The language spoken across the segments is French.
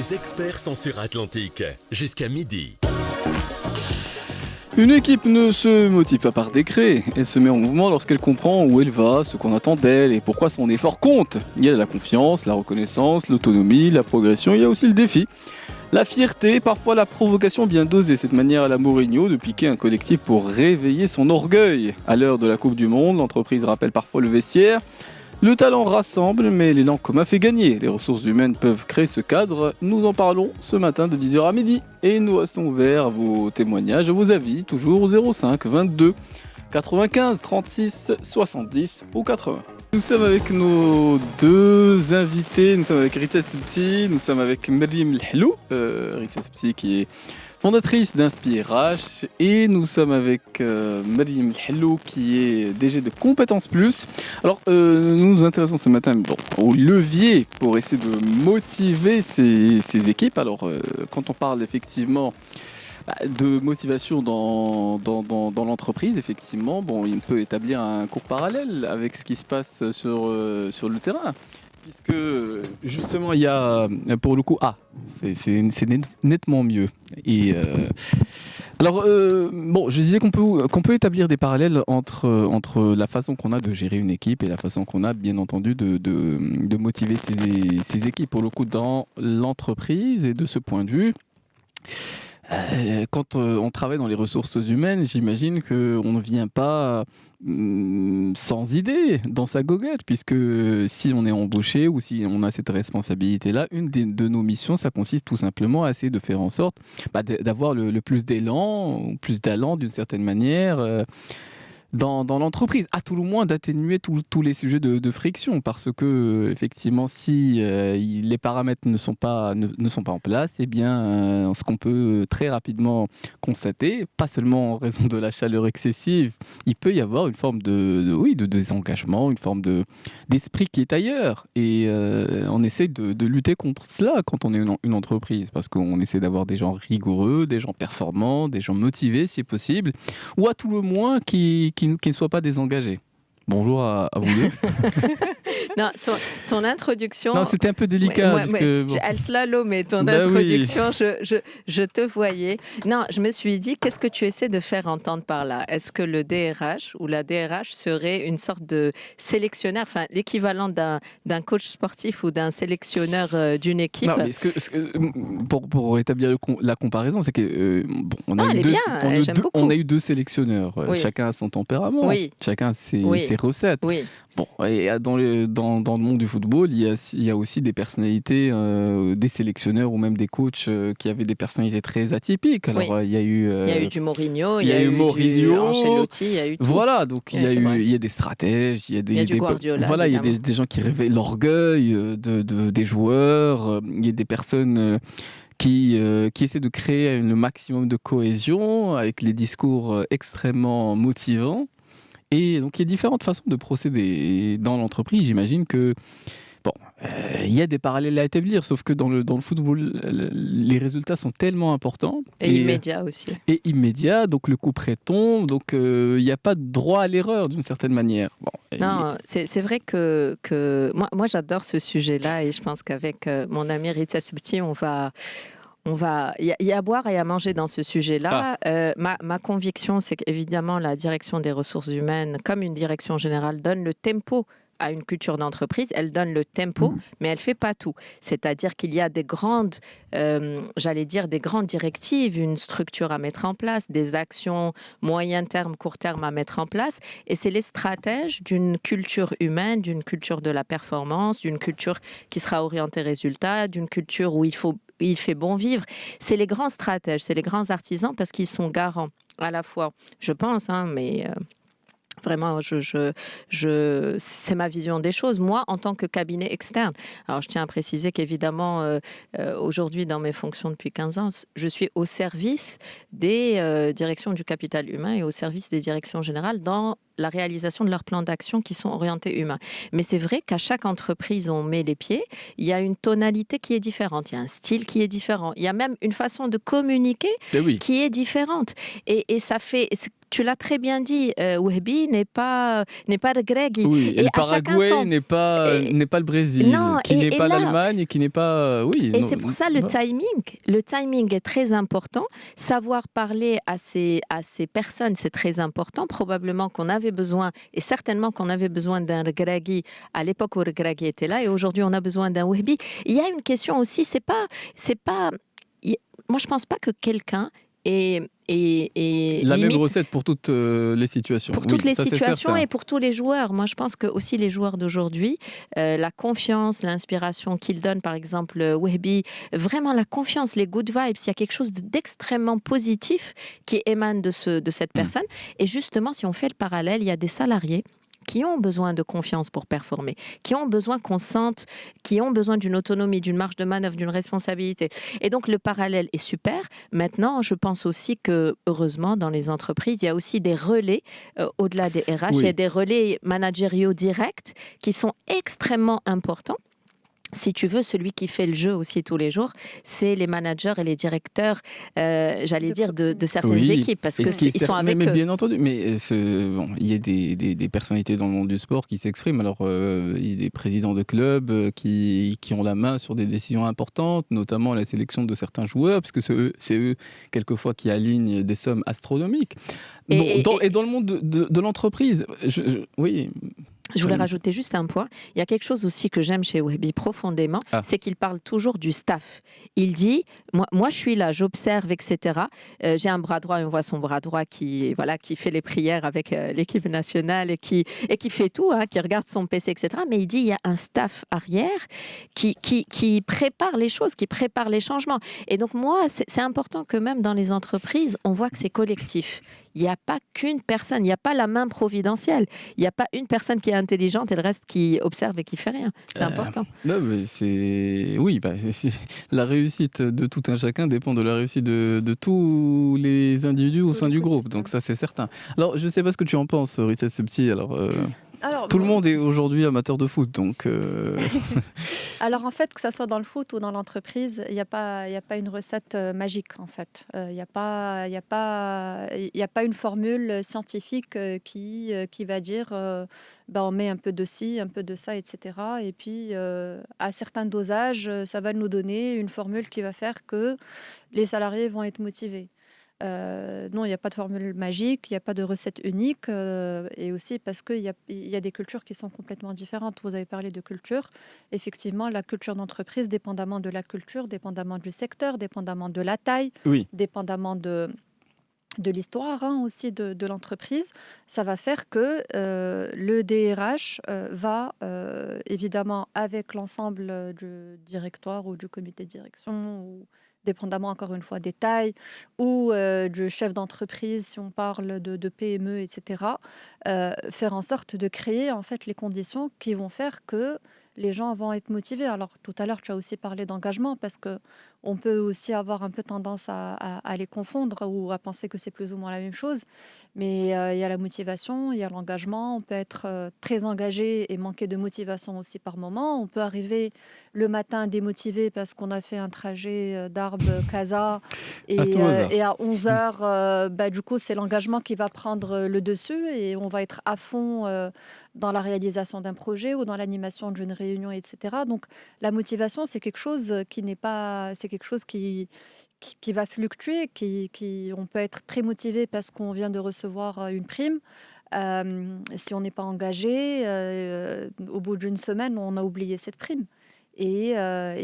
Les experts sont sur Atlantique, jusqu'à midi. Une équipe ne se motive pas par décret, elle se met en mouvement lorsqu'elle comprend où elle va, ce qu'on attend d'elle et pourquoi son effort compte. Il y a la confiance, la reconnaissance, l'autonomie, la progression, il y a aussi le défi. La fierté, parfois la provocation bien dosée, cette manière à la Mourinho de piquer un collectif pour réveiller son orgueil. À l'heure de la Coupe du Monde, l'entreprise rappelle parfois le vestiaire. Le talent rassemble, mais l'élan commun fait gagner. Les ressources humaines peuvent créer ce cadre. Nous en parlons ce matin de 10h à midi. Et nous restons ouverts à vos témoignages, à vos avis, toujours au 05 22 95 36 70 ou 80. Nous sommes avec nos deux invités. Nous sommes avec Rita Sebti, nous sommes avec Meriem Lhlou. Rita Sebti qui est fondatrice d'Inspire-H, et nous sommes avec Meriem Lhlou qui est DG de Compétences Plus. Alors nous nous intéressons ce matin au levier pour essayer de motiver ces équipes. Alors quand on parle effectivement de motivation dans l'entreprise, effectivement, on peut établir un cours parallèle avec ce qui se passe sur le terrain. Puisque justement il y a pour le coup c'est nettement mieux. Et alors je disais qu'on peut établir des parallèles entre la façon qu'on a de gérer une équipe et la façon qu'on a bien entendu de motiver ces équipes pour le coup dans l'entreprise. Et de ce point de vue, quand on travaille dans les ressources humaines, j'imagine qu'on ne vient pas sans idée dans sa goguette, puisque si on est embauché ou si on a cette responsabilité-là, une de nos missions, ça consiste tout simplement à essayer de faire en sorte d'avoir le plus d'élan, ou plus d'allant d'une certaine manière, dans l'entreprise, à tout le moins d'atténuer tous les sujets de friction, parce que effectivement, si les paramètres ne sont pas en place, eh bien, ce qu'on peut très rapidement constater, pas seulement en raison de la chaleur excessive, il peut y avoir une forme de désengagement, une forme d'esprit qui est ailleurs, et on essaie de lutter contre cela quand on est une entreprise, parce qu'on essaie d'avoir des gens rigoureux, des gens performants, des gens motivés si possible, ou à tout le moins qui ne soient pas désengagés. Bonjour à vous deux. Non, ton introduction... Non, c'était un peu délicat. Elle slalomait ton introduction, oui. je te voyais. Non, je me suis dit, qu'est-ce que tu essaies de faire entendre par là ? Est-ce que le DRH ou la DRH serait une sorte de sélectionneur, enfin l'équivalent d'un coach sportif ou d'un sélectionneur d'une équipe ? Non, mais pour établir la comparaison, c'est que on a eu deux sélectionneurs. Oui. Chacun a son tempérament, oui. Chacun a ses recettes. Oui. Bon, et dans le monde du football, il y a aussi des personnalités, des sélectionneurs ou même des coachs qui avaient des personnalités très atypiques. Alors, il y a eu du Mourinho, il y a eu du Ancelotti, il y a eu tout. Voilà, donc il y a des stratèges, il y a du Guardiola. Voilà, il y a des gens qui réveillent l'orgueil des joueurs, il y a des personnes qui essaient de créer le maximum de cohésion avec les discours extrêmement motivants. Et donc, il y a différentes façons de procéder dans l'entreprise. J'imagine que, il y a des parallèles à établir, sauf que dans le football, les résultats sont tellement importants. Et immédiats aussi. Et immédiats, donc le coup près tombe, donc il n'y a pas de droit à l'erreur d'une certaine manière. Non, c'est vrai que moi j'adore ce sujet-là, et je pense qu'avec mon amie Rita Sebti, il y a à boire et à manger dans ce sujet-là. Ma conviction, c'est qu'évidemment, la direction des ressources humaines, comme une direction générale, donne le tempo à une culture d'entreprise. Elle donne le tempo, mais elle ne fait pas tout. C'est-à-dire qu'il y a des grandes directives, une structure à mettre en place, des actions moyen terme, court terme à mettre en place. Et c'est les stratèges d'une culture humaine, d'une culture de la performance, d'une culture qui sera orientée résultat, d'une culture où il fait bon vivre. C'est les grands stratèges, c'est les grands artisans, parce qu'ils sont garants à la fois, je pense, mais vraiment, c'est ma vision des choses. Moi, en tant que cabinet externe, alors je tiens à préciser qu'évidemment, aujourd'hui, dans mes fonctions depuis 15 ans, je suis au service des directions du capital humain et au service des directions générales dans la réalisation de leurs plans d'action qui sont orientés humains. Mais c'est vrai qu'à chaque entreprise, on met les pieds, il y a une tonalité qui est différente, il y a un style qui est différent, il y a même une façon de communiquer qui est différente. Et ça fait... tu l'as très bien dit, Wahbi n'est pas Regragui. Oui, et Et le à chacun Paraguay son. n'est Et- pas le Brésil, non, qui n'est et pas là, l'Allemagne et qui n'est pas... oui, et non, c'est pour ça voilà. le timing est très important. Savoir parler à ces personnes, c'est très important. Probablement qu'on avait besoin, et certainement qu'on avait besoin d'un Regragui à l'époque où Regragui était là, et aujourd'hui on a besoin d'un Wahbi. Il y a une question aussi, c'est pas, moi je pense pas que quelqu'un est La même limite recette pour toutes les situations. pour toutes Oui, les ça c'est situations certain. et pour tous les joueurs. Moi, je pense que aussi les joueurs d'aujourd'hui, la confiance, l'inspiration qu'ils donnent, par exemple, Wehbi, vraiment la confiance, les good vibes, il y a quelque chose d'extrêmement positif qui émane de cette Mm. personne. Et justement, si on fait le parallèle, il y a des salariés qui ont besoin de confiance pour performer, qui ont besoin qu'on sente, qui ont besoin d'une autonomie, d'une marge de manœuvre, d'une responsabilité. Et donc le parallèle est super. Maintenant, je pense aussi que, heureusement, dans les entreprises, il y a aussi des relais, au-delà des RH, il y a Oui. des relais managériaux directs qui sont extrêmement importants. Si tu veux, celui qui fait le jeu aussi tous les jours, c'est les managers et les directeurs, j'allais De dire, de proximité. certaines Oui, équipes, parce et que ce qui est ils sont avec mais eux. bien entendu, mais bon, il y a des personnalités dans le monde du sport qui s'expriment. Alors, il y a des présidents de clubs qui ont la main sur des décisions importantes, notamment la sélection de certains joueurs, parce que c'est eux quelquefois qui alignent des sommes astronomiques. Et, Bon, et- et- dans le monde de l'entreprise, oui. Je voulais rajouter juste un point. Il y a quelque chose aussi que j'aime chez Wehbi profondément, Ah. c'est qu'il parle toujours du staff. Il dit, moi je suis là, j'observe, etc. J'ai un bras droit et on voit son bras droit qui fait les prières avec l'équipe nationale et qui fait tout, hein, qui regarde son PC, etc. Mais il dit, il y a un staff arrière qui prépare les choses, qui prépare les changements. Et donc moi, c'est important que même dans les entreprises, on voit que c'est collectif. Il n'y a pas qu'une personne, il n'y a pas la main providentielle. Il n'y a pas une personne qui est intelligente et le reste qui observe et qui fait rien. C'est important. Non, mais oui, la réussite de tout un chacun dépend de la réussite de tous les individus au Tout sein du groupe, l'écosystème. donc ça c'est certain. Alors, je sais pas ce que tu en penses, Rita Septi. Alors, Alors, tout le monde est aujourd'hui amateur de foot, donc alors en fait, que ça soit dans le foot ou dans l'entreprise, il n'y a pas une recette magique en fait. Il n'y a pas une formule scientifique qui va dire on met un peu de ci, un peu de ça, etc. Et puis à certains dosages, ça va nous donner une formule qui va faire que les salariés vont être motivés. Non, il n'y a pas de formule magique, il n'y a pas de recette unique, et aussi parce qu'il y a des cultures qui sont complètement différentes. Vous avez parlé de culture. Effectivement, la culture d'entreprise, dépendamment de la culture, dépendamment du secteur, dépendamment de la taille, oui. dépendamment de l'histoire aussi de l'entreprise, ça va faire que le DRH va évidemment avec l'ensemble du directoire ou du comité de direction, ou dépendamment encore une fois des tailles, ou du chef d'entreprise si on parle de PME, etc., faire en sorte de créer en fait les conditions qui vont faire que les gens vont être motivés. Alors tout à l'heure, tu as aussi parlé d'engagement parce que on peut aussi avoir un peu tendance à les confondre ou à penser que c'est plus ou moins la même chose. Mais il y a la motivation, il y a l'engagement. On peut être très engagé et manquer de motivation aussi par moment. On peut arriver le matin démotivé parce qu'on a fait un trajet d'Arbes-Casa À tout hasard. et à 11 heures, du coup, c'est l'engagement qui va prendre le dessus et on va être à fond dans la réalisation d'un projet ou dans l'animation d'une réunion, etc. Donc, la motivation, c'est quelque chose qui n'est pas... C'est quelque chose qui va fluctuer, on peut être très motivé parce qu'on vient de recevoir une prime. Si on n'est pas engagé, au bout d'une semaine, on a oublié cette prime. Et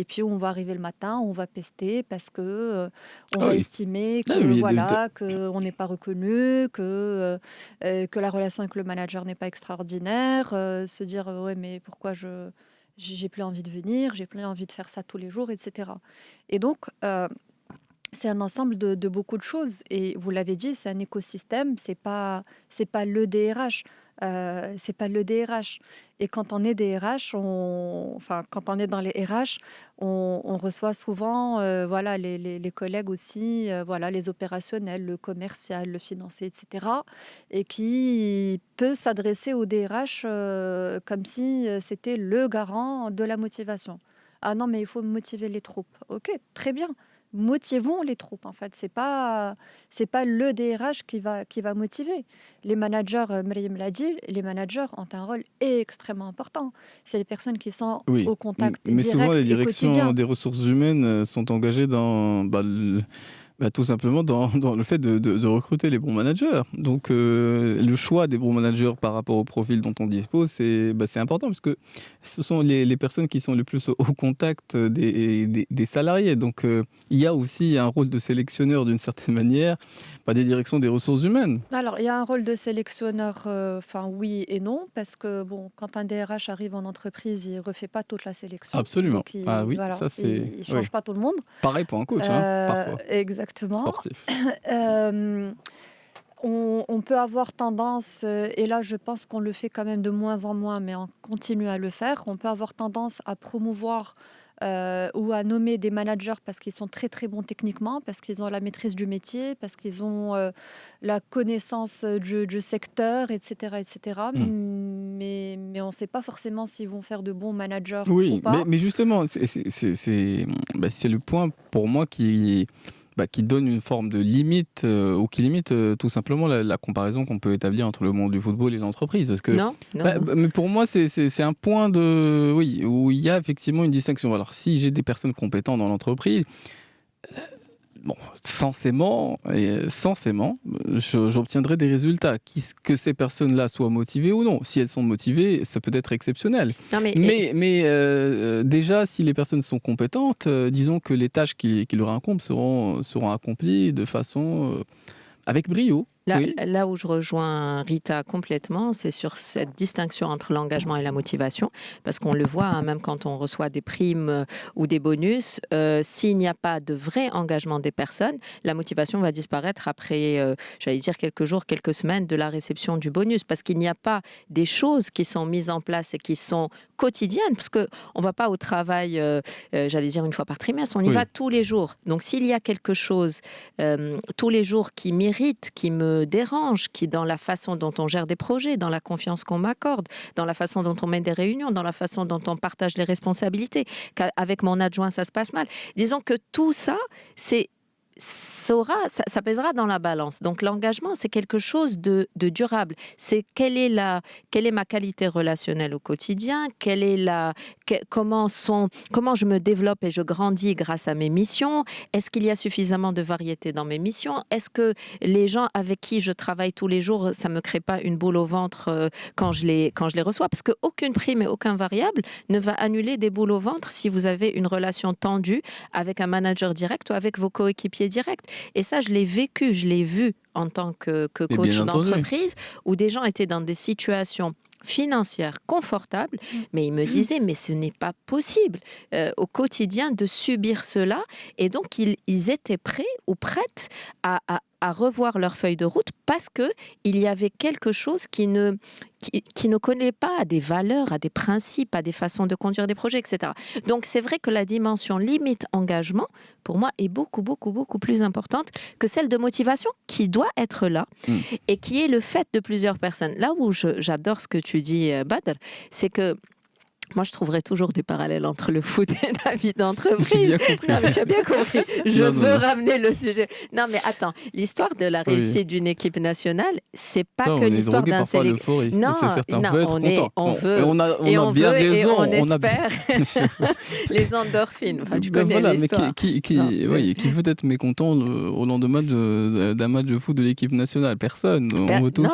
puis on va arriver le matin, on va pester parce que on Ah va oui. estimer que Ah oui, qu'on n'est pas reconnu, que la relation avec le manager n'est pas extraordinaire, se dire ouais mais pourquoi j'ai plus envie de venir, j'ai plus envie de faire ça tous les jours, etc. Et donc c'est un ensemble de beaucoup de choses. Et vous l'avez dit, c'est un écosystème, c'est pas le DRH. C'est pas le DRH. Et quand on est DRH, quand on est dans les RH, on reçoit souvent voilà, les collègues aussi, voilà, les opérationnels, le commercial, le financier, etc. Et qui peut s'adresser au DRH comme si c'était le garant de la motivation. Ah non, mais il faut motiver les troupes. Ok, très bien. motivons les troupes en fait. C'est pas le DRH qui va motiver. Les managers, Maryam l'a dit, les managers ont un rôle extrêmement important. C'est les personnes qui sont Oui, au contact mais souvent les direct et directions quotidien. des ressources humaines sont engagées dans tout simplement dans le fait de recruter les bons managers. Donc le choix des bons managers par rapport au profil dont on dispose, c'est important parce que ce sont les personnes qui sont le plus au contact des salariés. Donc il y a aussi un rôle de sélectionneur d'une certaine manière, des directions des ressources humaines. Alors, il y a un rôle de sélectionneur, enfin oui et non, parce que bon, quand un DRH arrive en entreprise, il refait pas toute la sélection, Absolument. donc Ah oui, voilà, ça c'est... il Oui. change pas tout le monde. Pareil pour un coach, parfois, Exactement. sportif. Euh, on peut avoir tendance, et là je pense qu'on le fait quand même de moins en moins, mais on continue à le faire, on peut avoir tendance à promouvoir ou à nommer des managers parce qu'ils sont très très bons techniquement, parce qu'ils ont la maîtrise du métier, parce qu'ils ont la connaissance du secteur, etc. etc. Hmm. Mais on ne sait pas forcément s'ils vont faire de bons managers ou Oui, pas. mais justement, c'est le point pour moi qui donne une forme de limite ou qui limite tout simplement la comparaison qu'on peut établir entre le monde du football et l'entreprise. Parce que, Non, non, non. mais pour moi, c'est un point oui, où il y a effectivement une distinction. Alors, si j'ai des personnes compétentes dans l'entreprise, censément, j'obtiendrai des résultats. Que ces personnes-là soient motivées ou non. Si elles sont motivées, ça peut être exceptionnel. Non, mais Déjà, si les personnes sont compétentes, disons que les tâches qui leur incombent seront accomplies de façon avec brio. Oui. Là où je rejoins Rita complètement, c'est sur cette distinction entre l'engagement et la motivation, parce qu'on le voit, même quand on reçoit des primes ou des bonus, s'il n'y a pas de vrai engagement des personnes, la motivation va disparaître après, j'allais dire quelques jours, quelques semaines de la réception du bonus, parce qu'il n'y a pas des choses qui sont mises en place et qui sont quotidiennes, parce qu'on ne va pas au travail, j'allais dire une fois par trimestre, on y va tous les jours. Donc s'il y a quelque chose tous les jours qui m'irrite, qui me dérange, qui dans la façon dont on gère des projets, dans la confiance qu'on m'accorde, dans la façon dont on mène des réunions, dans la façon dont on partage les responsabilités, qu'avec mon adjoint ça se passe mal. Disons que tout ça, ça pèsera dans la balance. Donc l'engagement, c'est quelque chose de durable. C'est quelle est ma qualité relationnelle au quotidien, comment je me développe et je grandis grâce à mes missions. Est-ce qu'il y a suffisamment de variété dans mes missions? Est-ce que les gens avec qui je travaille tous les jours, ça me crée pas une boule au ventre quand je les reçois? Parce qu'aucune prime et aucun variable ne va annuler des boules au ventre si vous avez une relation tendue avec un manager direct ou avec vos coéquipiers directs. Et ça, je l'ai vécu, je l'ai vu en tant que coach d'entreprise, où des gens étaient dans des situations financières confortables, mais ils me disaient, mais ce n'est pas possible au quotidien de subir cela. Et donc, ils étaient prêts ou prêtes à revoir leur feuille de route parce qu'il y avait quelque chose qui ne connaît pas à des valeurs, à des principes, à des façons de conduire des projets, etc. Donc, c'est vrai que la dimension limite engagement, pour moi, est beaucoup, beaucoup, beaucoup plus importante que celle de motivation qui doit être là et qui est le fait de plusieurs personnes. Là où j'adore ce que tu dis, Badr, c'est que moi, je trouverai toujours des parallèles entre le foot et la vie d'entreprise. J'ai bien compris. Non, mais tu as bien compris. Je veux ramener le sujet. Non, mais attends, l'histoire de la réussite d'une équipe nationale, c'est pas que l'histoire d'un sélectionneur. Non, on veut, et on bien veut, raison. et on espère les endorphines. Enfin, tu connais l'histoire. Mais qui veut être mécontent au lendemain d'un match de foot de l'équipe nationale? Personne. On veut tous.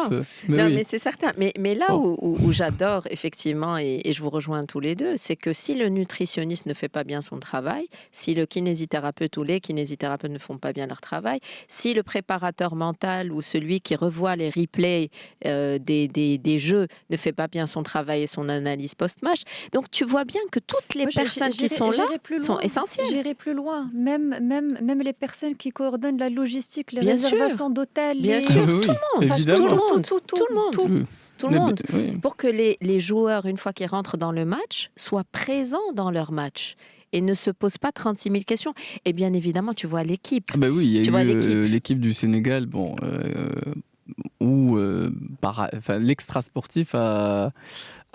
Mais c'est certain. Mais là où j'adore effectivement, et je vous rejoins tous les deux, c'est que si le nutritionniste ne fait pas bien son travail, si le kinésithérapeute ou les kinésithérapeutes ne font pas bien leur travail, si le préparateur mental ou celui qui revoit les replays des jeux ne fait pas bien son travail et son analyse post-match, donc tu vois bien que toutes les personnes qui sont là sont essentielles. J'irai plus loin, même les personnes qui coordonnent la logistique, les bien réservations d'hôtels, bien sûr, tout le monde. Tout le monde, pour que les joueurs, une fois qu'ils rentrent dans le match, soient présents dans leur match et ne se posent pas 36 000 questions. Et bien évidemment, tu vois l'équipe. Oui, il y a eu l'équipe du Sénégal. où l'extra sportif a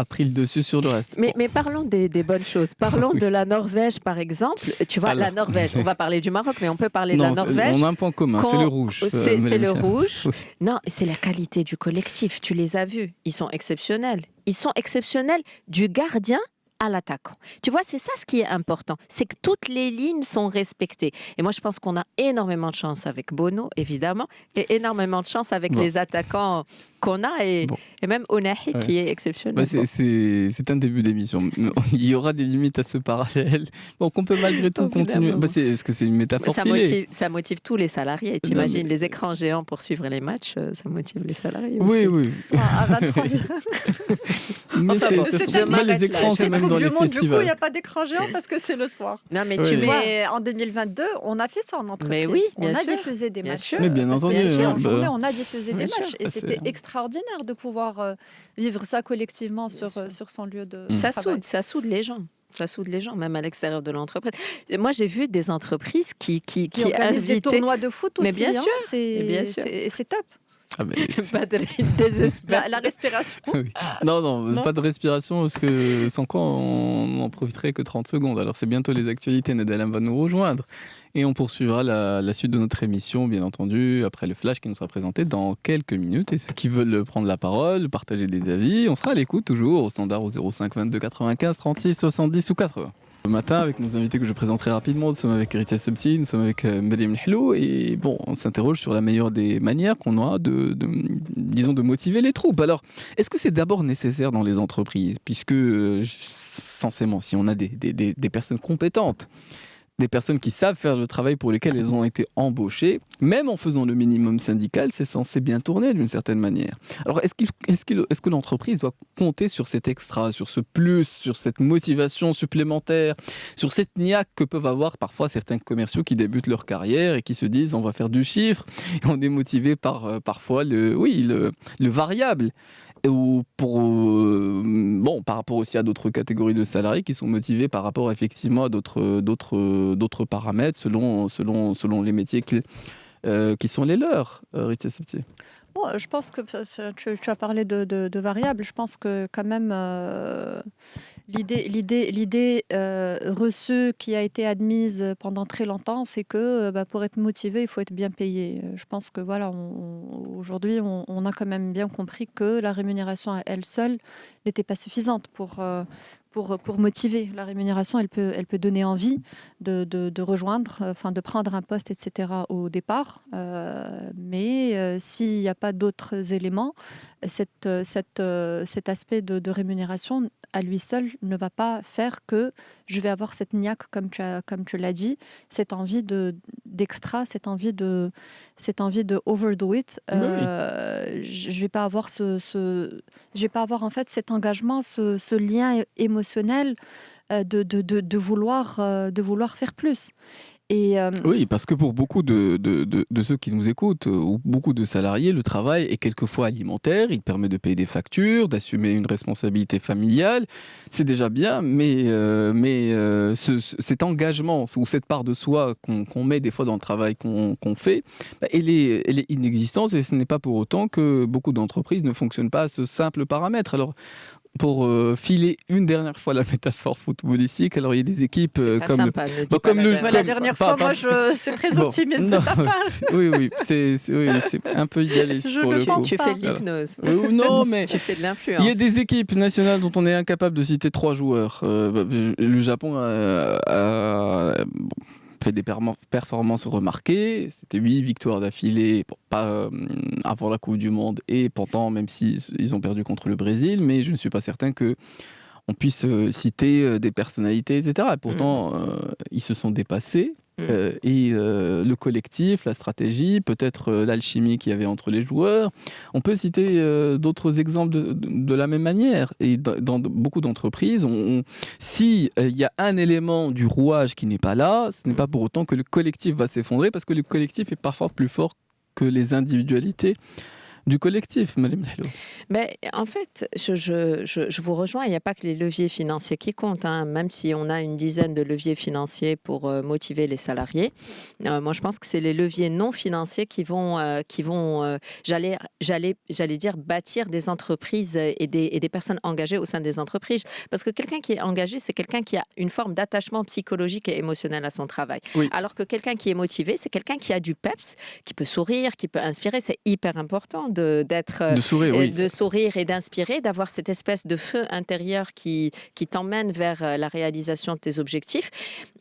pris le dessus sur le reste. Mais parlons des bonnes choses. Parlons de la Norvège, par exemple. Tu vois, la Norvège, on va parler du Maroc, mais on peut parler de la Norvège. On a un point commun, c'est le rouge. C'est le rouge. Oui. Non, c'est la qualité du collectif. Tu les as vus. Ils sont exceptionnels. Ils sont exceptionnels du gardien à l'attaquant. Tu vois, c'est ça ce qui est important. C'est que toutes les lignes sont respectées. Et moi, je pense qu'on a énormément de chance avec Bono, évidemment, et énormément de chance avec les attaquants qu'on a et même Ounahi qui est exceptionnel. C'est un début d'émission. Il y aura des limites à ce parallèle. Donc on peut malgré tout continuer. Est-ce que c'est une métaphore filée ? Ça motive tous les salariés. T'imagines les écrans géants pour suivre les matchs, ça motive les salariés aussi. Oui. À 23 mais les écrans, c'est même dans les festivals. Du coup, il n'y a pas d'écran géant parce que c'est le soir. Non, mais tu vois. Mais en 2022, on a fait ça en entreprise. Mais oui, on a diffusé des matchs. Mais bien entendu. En journée, on a diffusé des matchs. Et c'était extraordinaire de pouvoir vivre ça collectivement sur son lieu de travail. Ça soude les gens. Ça soude les gens, même à l'extérieur de l'entreprise. Moi, j'ai vu des entreprises qui organisent des tournois de foot aussi. Mais bien sûr. C'est top. Pas de désespoir. La respiration. Oui. Non, pas de respiration, parce que sans quoi on n'en profiterait que 30 secondes. Alors c'est bientôt les actualités, Nadalam va nous rejoindre. Et on poursuivra la suite de notre émission, bien entendu, après le flash qui nous sera présenté dans quelques minutes. Et ceux qui veulent prendre la parole, partager des avis, on sera à l'écoute toujours au standard au 05 22 95 36 70 ou 80. Ce matin, avec nos invités que je présenterai rapidement, nous sommes avec Rita Sebti, nous sommes avec Meriem Nhlou, et on s'interroge sur la meilleure des manières qu'on a de motiver les troupes. Alors, est-ce que c'est d'abord nécessaire dans les entreprises, puisque censément, si on a des personnes compétentes, des personnes qui savent faire le travail pour lequel elles ont été embauchées, même en faisant le minimum syndical, c'est censé bien tourner d'une certaine manière. Alors, est-ce que l'entreprise doit compter sur cet extra, sur ce plus, sur cette motivation supplémentaire, sur cette niaque que peuvent avoir parfois certains commerciaux qui débutent leur carrière et qui se disent on va faire du chiffre, et on est motivé par parfois le variable. Ou par rapport aussi à d'autres catégories de salariés qui sont motivés par rapport effectivement à d'autres paramètres selon les métiers qui sont les leurs, Rita Sebti. Je pense que tu as parlé de variables. Je pense que quand même l'idée reçue qui a été admise pendant très longtemps, c'est que pour être motivé, il faut être bien payé. Je pense que aujourd'hui, on a quand même bien compris que la rémunération à elle seule n'était pas suffisante pour motiver. La rémunération, elle peut donner envie de rejoindre, de prendre un poste, etc. au départ. Mais s'il n'y a pas d'autres éléments, cet aspect de rémunération à lui seul ne va pas faire que je vais avoir cette niaque, comme tu l'as dit, cette envie d'extra, cette envie de overdo it. Je vais pas avoir en fait cet engagement, ce lien émotionnel de vouloir faire plus. Oui, parce que pour beaucoup de ceux qui nous écoutent, ou beaucoup de salariés, le travail est quelquefois alimentaire, il permet de payer des factures, d'assumer une responsabilité familiale, c'est déjà bien, mais cet engagement ou cette part de soi qu'on met des fois dans le travail qu'on fait, elle est inexistante, et ce n'est pas pour autant que beaucoup d'entreprises ne fonctionnent pas à ce simple paramètre. Alors, pour filer une dernière fois la métaphore footballistique, alors il y a des équipes la dernière fois, moi c'est très optimiste de ta part. Oui, c'est un peu idéaliste pour le coup. Tu fais de l'hypnose. Non, mais tu fais de l'influence. Il y a des équipes nationales dont on est incapable de citer 3 joueurs. Le Japon a fait des performances remarquées. C'était 8 victoires d'affilée, pas avant la Coupe du Monde et pendant, même s'ils ont perdu contre le Brésil, mais je ne suis pas certain qu'on puisse citer des personnalités, etc. Et pourtant, ils se sont dépassés. Et le collectif, la stratégie, peut-être l'alchimie qu'il y avait entre les joueurs. On peut citer d'autres exemples de la même manière. Et dans beaucoup d'entreprises, s'il y a un élément du rouage qui n'est pas là, ce n'est pas pour autant que le collectif va s'effondrer, parce que le collectif est parfois plus fort que les individualités du collectif, Madame Hello. Mais en fait, je vous rejoins, il n'y a pas que les leviers financiers qui comptent, hein. Même si on a une dizaine de leviers financiers pour motiver les salariés, moi je pense que c'est les leviers non financiers qui vont j'allais dire, bâtir des entreprises et des personnes engagées au sein des entreprises. Parce que quelqu'un qui est engagé, c'est quelqu'un qui a une forme d'attachement psychologique et émotionnel à son travail. Oui. Alors que quelqu'un qui est motivé, c'est quelqu'un qui a du peps, qui peut sourire, qui peut inspirer. C'est hyper important d'être De sourire, oui. de sourire et d'inspirer, d'avoir cette espèce de feu intérieur qui t'emmène vers la réalisation de tes objectifs.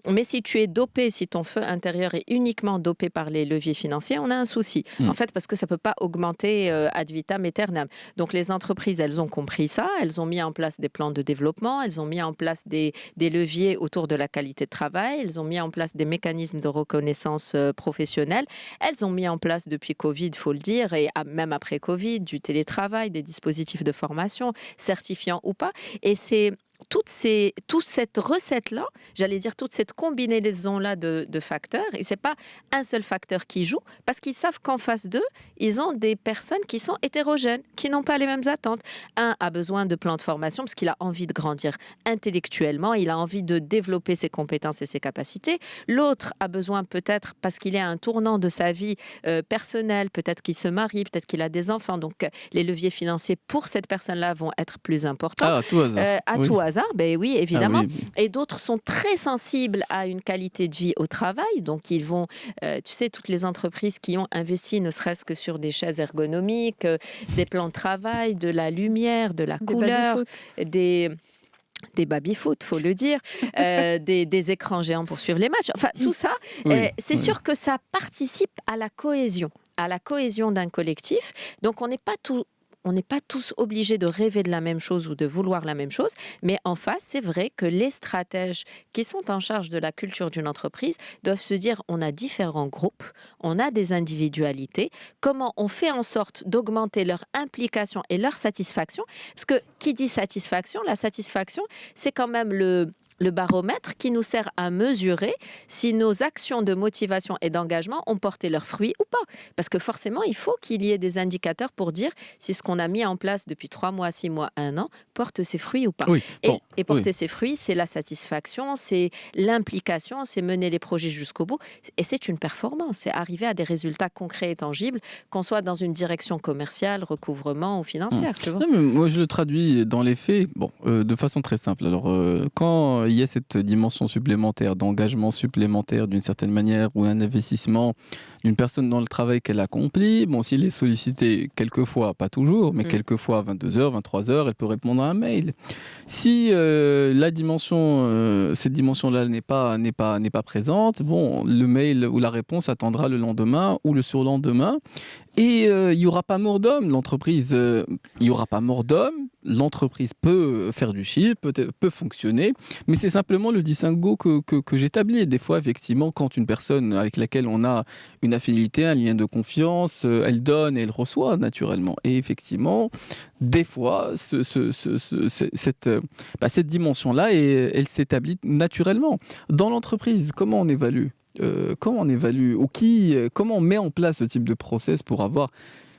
Mais si tu es dopé, si ton feu intérieur est uniquement dopé par les leviers financiers, on a un souci. En fait, parce que ça ne peut pas augmenter ad vitam aeternam. Donc les entreprises, elles ont compris ça, elles ont mis en place des plans de développement, elles ont mis en place des leviers autour de la qualité de travail, elles ont mis en place des mécanismes de reconnaissance professionnelle, elles ont mis en place depuis Covid, il faut le dire, et même après Covid, du télétravail, des dispositifs de formation, certifiants ou pas. Et c'est toute cette recette-là, j'allais dire toute cette combinaison-là de facteurs, et c'est pas un seul facteur qui joue, parce qu'ils savent qu'en face d'eux, ils ont des personnes qui sont hétérogènes, qui n'ont pas les mêmes attentes. Un a besoin de plans de formation parce qu'il a envie de grandir intellectuellement, il a envie de développer ses compétences et ses capacités. L'autre a besoin peut-être parce qu'il est à un tournant de sa vie personnelle, peut-être qu'il se marie, peut-être qu'il a des enfants, donc les leviers financiers pour cette personne-là vont être plus importants. Ah, à tout hasard. À Oui. tout hasard, ben oui, évidemment. Ah oui. Et d'autres sont très sensibles à une qualité de vie au travail. Donc, ils vont, tu sais, toutes les entreprises qui ont investi, ne serait-ce que sur des chaises ergonomiques, des plans de travail, de la lumière, de la couleur, des baby-foot, faut le dire, des écrans géants pour suivre les matchs. Enfin, tout ça, c'est sûr que ça participe à la cohésion d'un collectif. Donc, on n'est pas tous obligés de rêver de la même chose ou de vouloir la même chose, mais en face, c'est vrai que les stratèges qui sont en charge de la culture d'une entreprise doivent se dire on a différents groupes, on a des individualités, comment on fait en sorte d'augmenter leur implication et leur satisfaction, parce que qui dit satisfaction, la satisfaction, c'est quand même le baromètre qui nous sert à mesurer si nos actions de motivation et d'engagement ont porté leurs fruits ou pas. Parce que forcément, il faut qu'il y ait des indicateurs pour dire si ce qu'on a mis en place depuis 3 mois, 6 mois, 1 an porte ses fruits ou pas. Oui, bon, et porter ses fruits, c'est la satisfaction, c'est l'implication, c'est mener les projets jusqu'au bout. Et c'est une performance, c'est arriver à des résultats concrets et tangibles, qu'on soit dans une direction commerciale, recouvrement ou financière. Tu vois. Non, mais moi, je le traduis dans les faits de façon très simple. Alors, quand il y a cette dimension supplémentaire, d'engagement supplémentaire d'une certaine manière, ou un investissement d'une personne dans le travail qu'elle accomplit, bon, s'il est sollicité quelquefois, pas toujours, mais quelquefois à 22h, 23h, elle peut répondre à un mail. Si cette dimension-là n'est pas présente, bon, le mail ou la réponse attendra le lendemain ou le surlendemain. Et il n'y aura pas mort d'homme, l'entreprise peut faire du chiffre, peut fonctionner, mais c'est simplement le distinguo que j'établis. Des fois, effectivement, quand une personne avec laquelle on a une affinité, un lien de confiance, elle donne et elle reçoit naturellement. Et effectivement, des fois, cette dimension-là, elle s'établit naturellement. Dans l'entreprise, comment on évalue comment on met en place ce type de process pour avoir,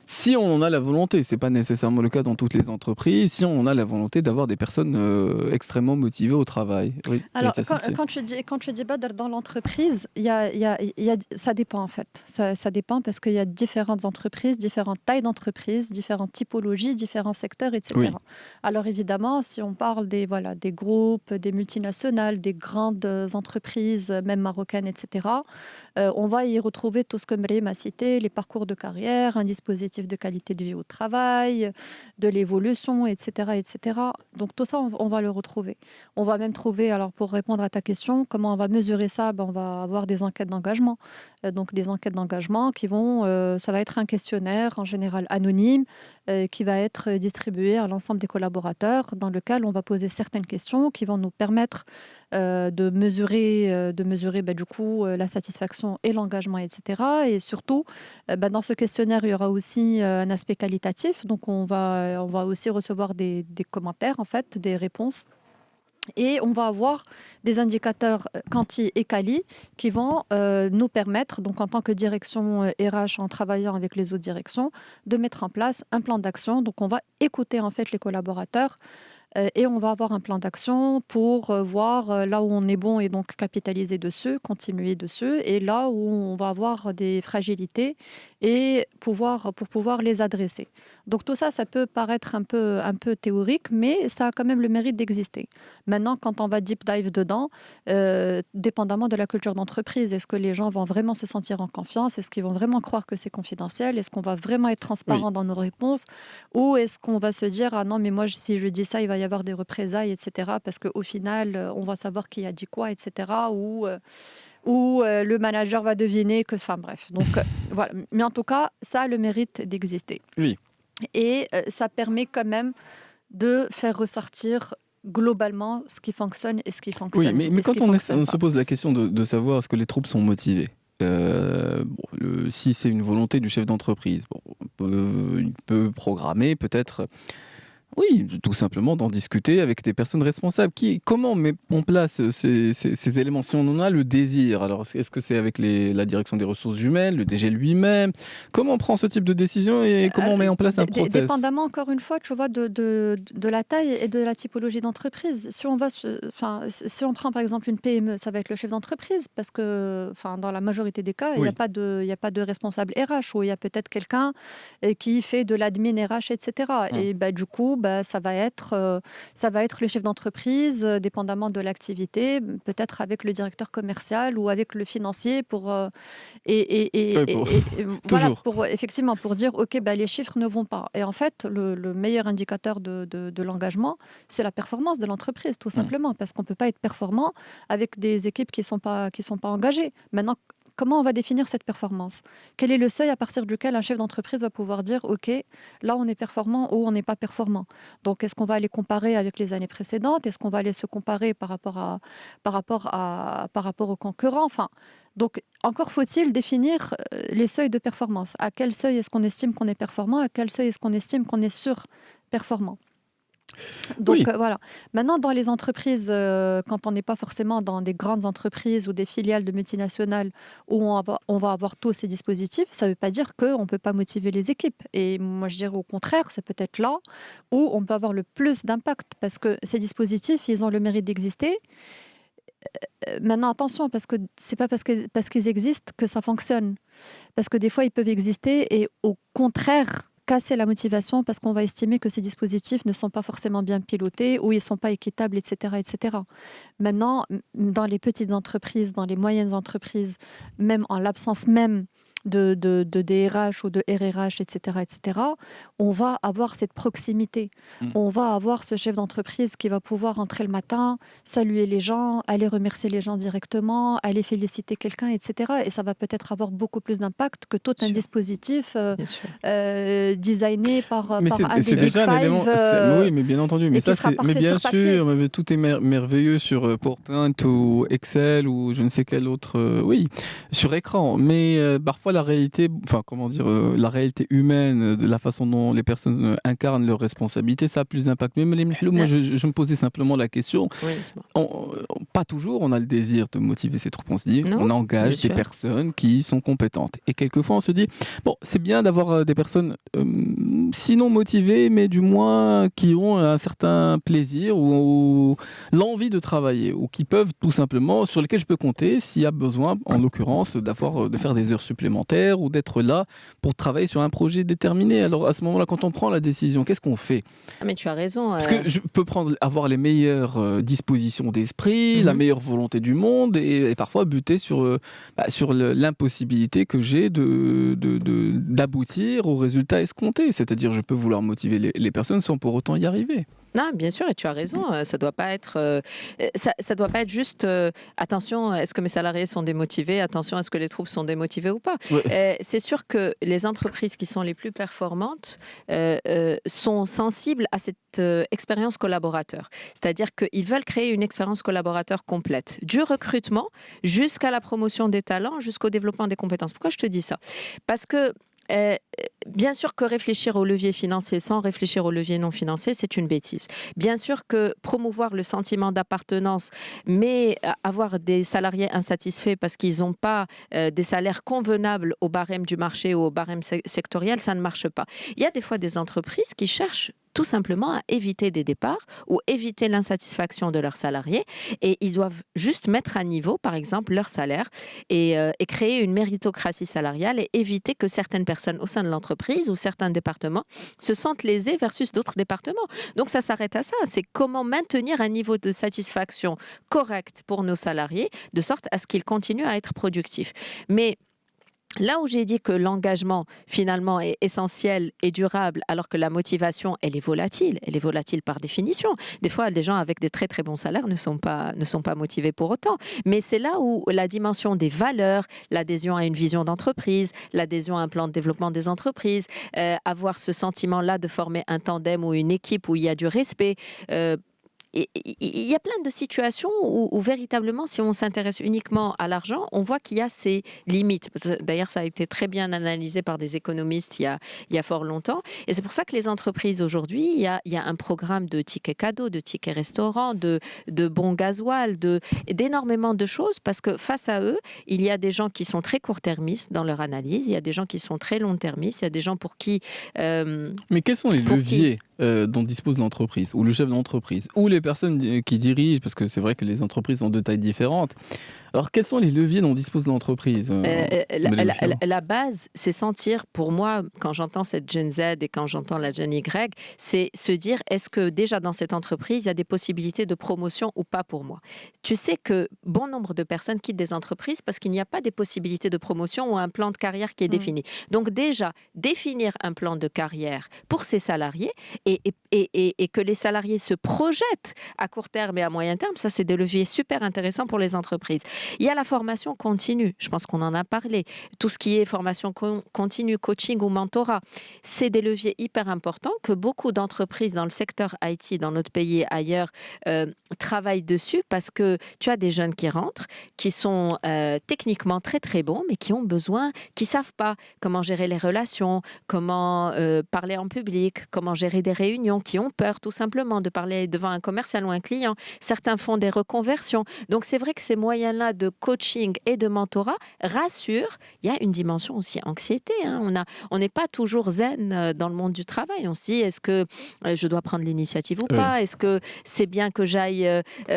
si on en a la volonté, c'est pas nécessairement le cas dans toutes les entreprises, si on en a la volonté d'avoir des personnes extrêmement motivées au travail. Oui, alors, quand tu dis Badr, dans l'entreprise, ça dépend en fait. Ça dépend parce qu'il y a différentes entreprises, différentes tailles d'entreprises, différentes typologies, différents secteurs, etc. Oui. Alors évidemment, si on parle des groupes, des multinationales, des grandes entreprises, même marocaines, etc., on va y retrouver tout ce que Mriem a cité, les parcours de carrière, un dispositif de qualité de vie au travail, de l'évolution, etc., etc. Donc tout ça, on va le retrouver. On va même trouver, alors pour répondre à ta question, comment on va mesurer ça? On va avoir des enquêtes d'engagement. Donc des enquêtes d'engagement qui vont, ça va être un questionnaire en général anonyme qui va être distribué à l'ensemble des collaborateurs dans lequel on va poser certaines questions qui vont nous permettre de mesurer du coup la satisfaction et l'engagement, etc. Et surtout, dans ce questionnaire, il y aura aussi un aspect qualitatif. Donc, on va aussi recevoir des commentaires, en fait, des réponses Et on va avoir des indicateurs quanti et quali qui vont nous permettre, donc en tant que direction RH, en travaillant avec les autres directions, de mettre en place un plan d'action. Donc on va écouter en fait les collaborateurs et on va avoir un plan d'action pour voir là où on est bon et donc capitaliser dessus, continuer dessus, et là où on va avoir des fragilités et pour pouvoir les adresser. Donc tout ça, ça peut paraître un peu théorique, mais ça a quand même le mérite d'exister. Maintenant, quand on va deep dive dedans, dépendamment de la culture d'entreprise, est-ce que les gens vont vraiment se sentir en confiance? Est-ce qu'ils vont vraiment croire que c'est confidentiel? Est-ce qu'on va vraiment être transparent dans nos réponses? Ou est-ce qu'on va se dire, ah non, mais moi, si je dis ça, il va y avoir des représailles, etc. Parce qu'au final, on va savoir qui a dit quoi, etc. Ou le manager va deviner que... Enfin bref, donc voilà. Mais en tout cas, ça a le mérite d'exister. Oui. Et ça permet quand même de faire ressortir globalement ce qui fonctionne et ce qui fonctionne. Oui, mais quand on se pose la question de savoir est-ce que les troupes sont motivées, si c'est une volonté du chef d'entreprise, il peut programmer peut-être. Oui, tout simplement d'en discuter avec des personnes responsables. Comment met en place ces éléments? Si on en a le désir, alors est-ce que c'est avec la direction des ressources humaines, le DG lui-même? Comment on prend ce type de décision et comment on met en place un process? Dépendamment, encore une fois, tu vois, de la taille et de la typologie d'entreprise. Si on prend par exemple une PME, ça va être le chef d'entreprise parce que dans la majorité des cas, il n'y a pas de responsable RH ou il y a peut-être quelqu'un qui fait de l'admin RH, etc. Et du coup, ça va être le chef d'entreprise, dépendamment de l'activité, peut-être avec le directeur commercial ou avec le financier pour effectivement pour dire ok, les chiffres ne vont pas. Et en fait, le meilleur indicateur de l'engagement, c'est la performance de l'entreprise, tout simplement, parce qu'on peut pas être performant avec des équipes qui sont pas engagées. Maintenant, comment on va définir cette performance? Quel est le seuil à partir duquel un chef d'entreprise va pouvoir dire OK, là on est performant ou on n'est pas performant? Donc est-ce qu'on va aller comparer avec les années précédentes? Est-ce qu'on va aller se comparer par rapport aux concurrents? Donc encore faut-il définir les seuils de performance. À quel seuil est-ce qu'on estime qu'on est performant? À quel seuil est-ce qu'on estime qu'on est surperformant? Donc voilà. Maintenant, dans les entreprises, quand on n'est pas forcément dans des grandes entreprises ou des filiales de multinationales où on va avoir tous ces dispositifs, ça ne veut pas dire qu'on ne peut pas motiver les équipes. Et moi, je dirais au contraire, c'est peut-être là où on peut avoir le plus d'impact parce que ces dispositifs, ils ont le mérite d'exister. Maintenant, attention, parce que c'est pas parce qu'ils existent que ça fonctionne. Parce que des fois, ils peuvent exister et au contraire casser la motivation parce qu'on va estimer que ces dispositifs ne sont pas forcément bien pilotés ou ils ne sont pas équitables, etc., etc. Maintenant, dans les petites entreprises, dans les moyennes entreprises, même en l'absence même de DRH ou de RRH, etc., on va avoir cette proximité. On va avoir ce chef d'entreprise qui va pouvoir rentrer le matin, saluer les gens, aller remercier les gens directement, aller féliciter quelqu'un, etc. Et ça va peut-être avoir beaucoup plus d'impact que tout un dispositif designé par un des Big Five. Oui, mais bien entendu. Mais ça, mais bien sûr, mais tout est merveilleux sur PowerPoint ou Excel ou je ne sais quel autre, sur écran. Mais parfois, la réalité humaine, de la façon dont les personnes incarnent leurs responsabilités, ça a plus d'impact. Mais moi, je me posais simplement la question. Pas toujours, on a le désir de motiver ses troupes. On se dit, on engage des personnes qui sont compétentes. Et quelquefois, on se dit, c'est bien d'avoir des personnes, sinon motivées, mais du moins qui ont un certain plaisir ou l'envie de travailler, ou qui peuvent tout simplement, sur lesquels je peux compter s'il y a besoin, en l'occurrence, de faire des heures supplémentaires ou d'être là pour travailler sur un projet déterminé. Alors à ce moment-là, quand on prend la décision, qu'est-ce qu'on fait? Mais tu as raison. Parce que je peux avoir les meilleures dispositions d'esprit, la meilleure volonté du monde et parfois buter sur l'impossibilité que j'ai d'aboutir au résultat escompté. C'est-à-dire je peux vouloir motiver les personnes sans pour autant y arriver. Non, bien sûr, et tu as raison. Ça doit pas être juste attention. Est-ce que mes salariés sont démotivés? Attention, est-ce que les troupes sont démotivées ou pas? C'est sûr que les entreprises qui sont les plus performantes sont sensibles à cette expérience collaborateur. C'est-à-dire qu'ils veulent créer une expérience collaborateur complète, du recrutement jusqu'à la promotion des talents, jusqu'au développement des compétences. Pourquoi je te dis ça? Parce que bien sûr que réfléchir au levier financier sans réfléchir au levier non financier, c'est une bêtise. Bien sûr que promouvoir le sentiment d'appartenance, mais avoir des salariés insatisfaits parce qu'ils n'ont pas des salaires convenables au barème du marché ou au barème sectoriel, ça ne marche pas. Il y a des fois des entreprises qui cherchent tout simplement à éviter des départs ou éviter l'insatisfaction de leurs salariés, et ils doivent juste mettre à niveau, par exemple, leur salaire et créer une méritocratie salariale et éviter que certaines personnes au sein de l'entreprise ou certains départements se sentent lésés versus d'autres départements. Donc ça s'arrête à ça. C'est comment maintenir un niveau de satisfaction correct pour nos salariés de sorte à ce qu'ils continuent à être productifs. Mais là où j'ai dit que l'engagement, finalement, est essentiel et durable, alors que la motivation, elle est volatile par définition. Des fois, des gens avec des très très bons salaires ne sont pas motivés pour autant. Mais c'est là où la dimension des valeurs, l'adhésion à une vision d'entreprise, l'adhésion à un plan de développement des entreprises, avoir ce sentiment-là de former un tandem ou une équipe où il y a du respect, il y a plein de situations où véritablement, si on s'intéresse uniquement à l'argent, on voit qu'il y a ces limites. D'ailleurs, ça a été très bien analysé par des économistes il y a fort longtemps. Et c'est pour ça que les entreprises aujourd'hui, il y a un programme de tickets cadeaux, de tickets restaurants, de bons gasoil, d'énormément de choses, parce que face à eux, il y a des gens qui sont très court-termistes dans leur analyse, il y a des gens qui sont très long-termistes, il y a des gens pour qui... Mais quels sont les leviers dont dispose l'entreprise, ou le chef d'entreprise, ou les personnes qui dirigent, parce que c'est vrai que les entreprises ont de tailles différentes. Alors, quels sont les leviers dont dispose l'entreprise La base, c'est sentir, pour moi, quand j'entends cette Gen Z et quand j'entends la Gen Y, c'est se dire, est-ce que déjà dans cette entreprise, il y a des possibilités de promotion ou pas pour moi? Tu sais que bon nombre de personnes quittent des entreprises parce qu'il n'y a pas des possibilités de promotion ou un plan de carrière qui est défini. Donc déjà, définir un plan de carrière pour ses salariés et que les salariés se projettent à court terme et à moyen terme, ça, c'est des leviers super intéressants pour les entreprises. Il y a la formation continue, je pense qu'on en a parlé. Tout ce qui est formation continue, coaching ou mentorat, c'est des leviers hyper importants que beaucoup d'entreprises dans le secteur IT, dans notre pays et ailleurs, travaillent dessus parce que tu as des jeunes qui rentrent, qui sont techniquement très très bons, mais qui ont besoin, qui ne savent pas comment gérer les relations, comment parler en public, comment gérer des réunions, qui ont peur tout simplement de parler devant un commercial ou un client. Certains font des reconversions. Donc c'est vrai que ces moyens-là de coaching et de mentorat rassurent. Il y a une dimension aussi anxiété. On n'est pas toujours zen dans le monde du travail. On se dit, est-ce que je dois prendre l'initiative ou pas? Est-ce que c'est bien que j'aille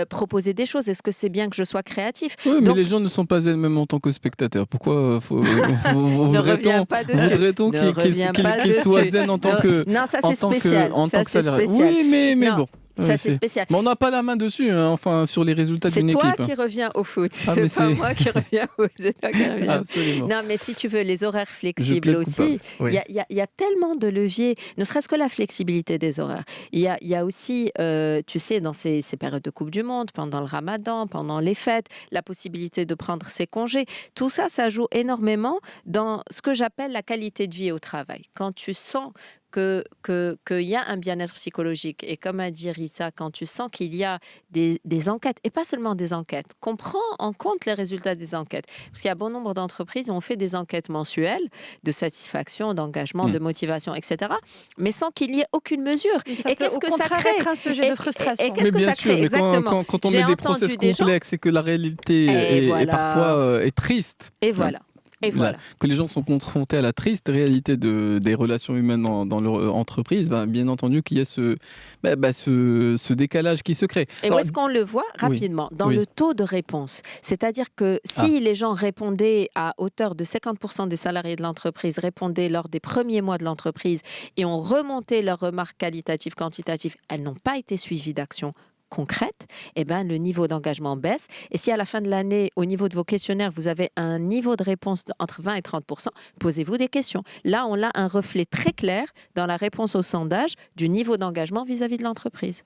proposer des choses? Est-ce que c'est bien que je sois créatif? Oui, mais les gens ne sont pas zen même en tant que spectateurs. Pourquoi voudrait-on qu'ils soient zen en tant que non, ça c'est spécial. Que salarié? Oui, mais bon. Ça, c'est spécial. Mais on n'a pas la main dessus, sur les résultats d'une équipe. C'est toi qui reviens au foot. C'est pas moi qui reviens au foot. Absolument. Non, mais si tu veux, les horaires flexibles aussi, il y a tellement de leviers, ne serait-ce que la flexibilité des horaires. Il y a aussi, tu sais, dans ces périodes de Coupe du Monde, pendant le Ramadan, pendant les fêtes, la possibilité de prendre ses congés. Tout ça, ça joue énormément dans ce que j'appelle la qualité de vie au travail. Quand tu sens qu'il y a un bien-être psychologique. Et comme a dit Rita, quand tu sens qu'il y a des enquêtes, et pas seulement des enquêtes, qu'on prend en compte les résultats des enquêtes. Parce qu'il y a bon nombre d'entreprises où on fait des enquêtes mensuelles de satisfaction, d'engagement, de motivation, etc. Mais sans qu'il y ait aucune mesure. Et qu'est-ce que ça crée? Être un sujet de frustration. Et qu'est-ce que ça crée? Exactement. Quand on met des process complexes et que la réalité est parfois est triste. Et voilà. Que les gens sont confrontés à la triste réalité des relations humaines dans leur entreprise, bien entendu qu'il y a ce décalage qui se crée. Et où est-ce qu'on le voit rapidement? Dans le taux de réponse. C'est-à-dire que si les gens répondaient à hauteur de 50% des salariés de l'entreprise répondaient lors des premiers mois de l'entreprise et ont remonté leurs remarques qualitatives, quantitatives, elles n'ont pas été suivies d'actions concrète, le niveau d'engagement baisse. Et si à la fin de l'année, au niveau de vos questionnaires, vous avez un niveau de réponse entre 20 et 30%, posez-vous des questions. Là, on a un reflet très clair dans la réponse au sondage du niveau d'engagement vis-à-vis de l'entreprise.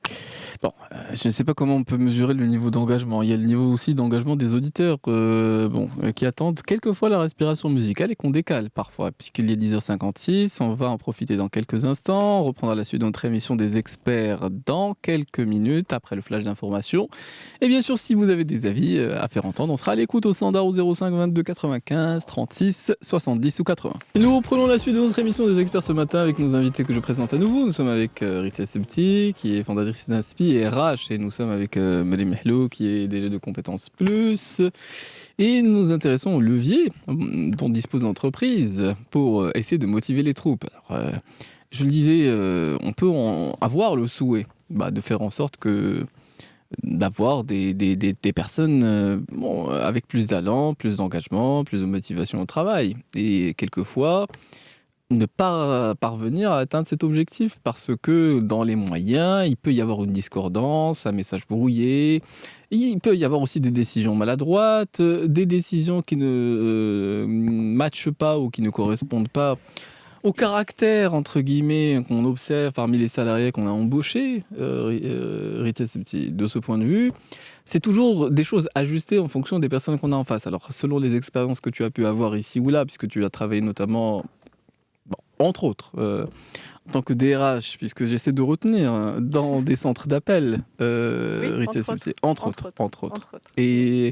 Bon, je ne sais pas comment on peut mesurer le niveau d'engagement. Il y a le niveau aussi d'engagement des auditeurs qui attendent quelquefois la respiration musicale et qu'on décale parfois, puisqu'il est 10h56. On va en profiter dans quelques instants. On reprendra la suite de notre émission des experts dans quelques minutes après après le flash d'information. Et bien sûr, si vous avez des avis à faire entendre, on sera à l'écoute au standard au 05 22 95 36 70 ou 80. Et nous reprenons la suite de notre émission des experts ce matin avec nos invités que je présente à nouveau. Nous sommes avec Rita Sebti, qui est fondatrice d'Inspi et RH, et nous sommes avec Marie Mehlou, qui est DG de Compétences Plus. Et nous nous intéressons au levier dont dispose l'entreprise pour essayer de motiver les troupes. Alors, je le disais, on peut avoir le souhait de faire en sorte d'avoir des personnes avec plus d'allant, plus d'engagement, plus de motivation au travail. Et quelquefois, ne pas parvenir à atteindre cet objectif parce que dans les moyens, il peut y avoir une discordance, un message brouillé. Il peut y avoir aussi des décisions maladroites, des décisions qui ne matchent pas ou qui ne correspondent pas au caractère, entre guillemets, qu'on observe parmi les salariés qu'on a embauchés. Rita Sebti, de ce point de vue, c'est toujours des choses ajustées en fonction des personnes qu'on a en face. Alors, selon les expériences que tu as pu avoir ici ou là, puisque tu as travaillé notamment, entre autres, en tant que DRH, puisque j'essaie de retenir dans des centres d'appel, Rita Sebti, entre autres. Et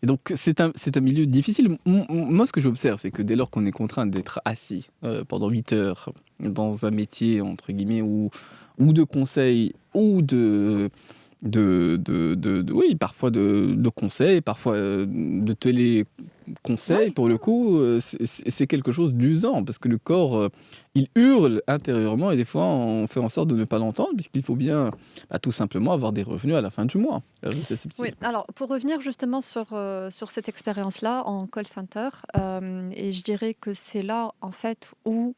donc, c'est un milieu difficile. Moi, ce que j'observe, c'est que dès lors qu'on est contraint d'être assis pendant 8 heures dans un métier, entre guillemets, ou de conseil, ou oui, parfois de conseils, parfois de téléconseils, pour le coup, c'est quelque chose d'usant, parce que le corps, il hurle intérieurement, et des fois, on fait en sorte de ne pas l'entendre, puisqu'il faut bien, tout simplement, avoir des revenus à la fin du mois. Oui, alors, pour revenir justement sur cette expérience-là en call center, et je dirais que c'est là, en fait, où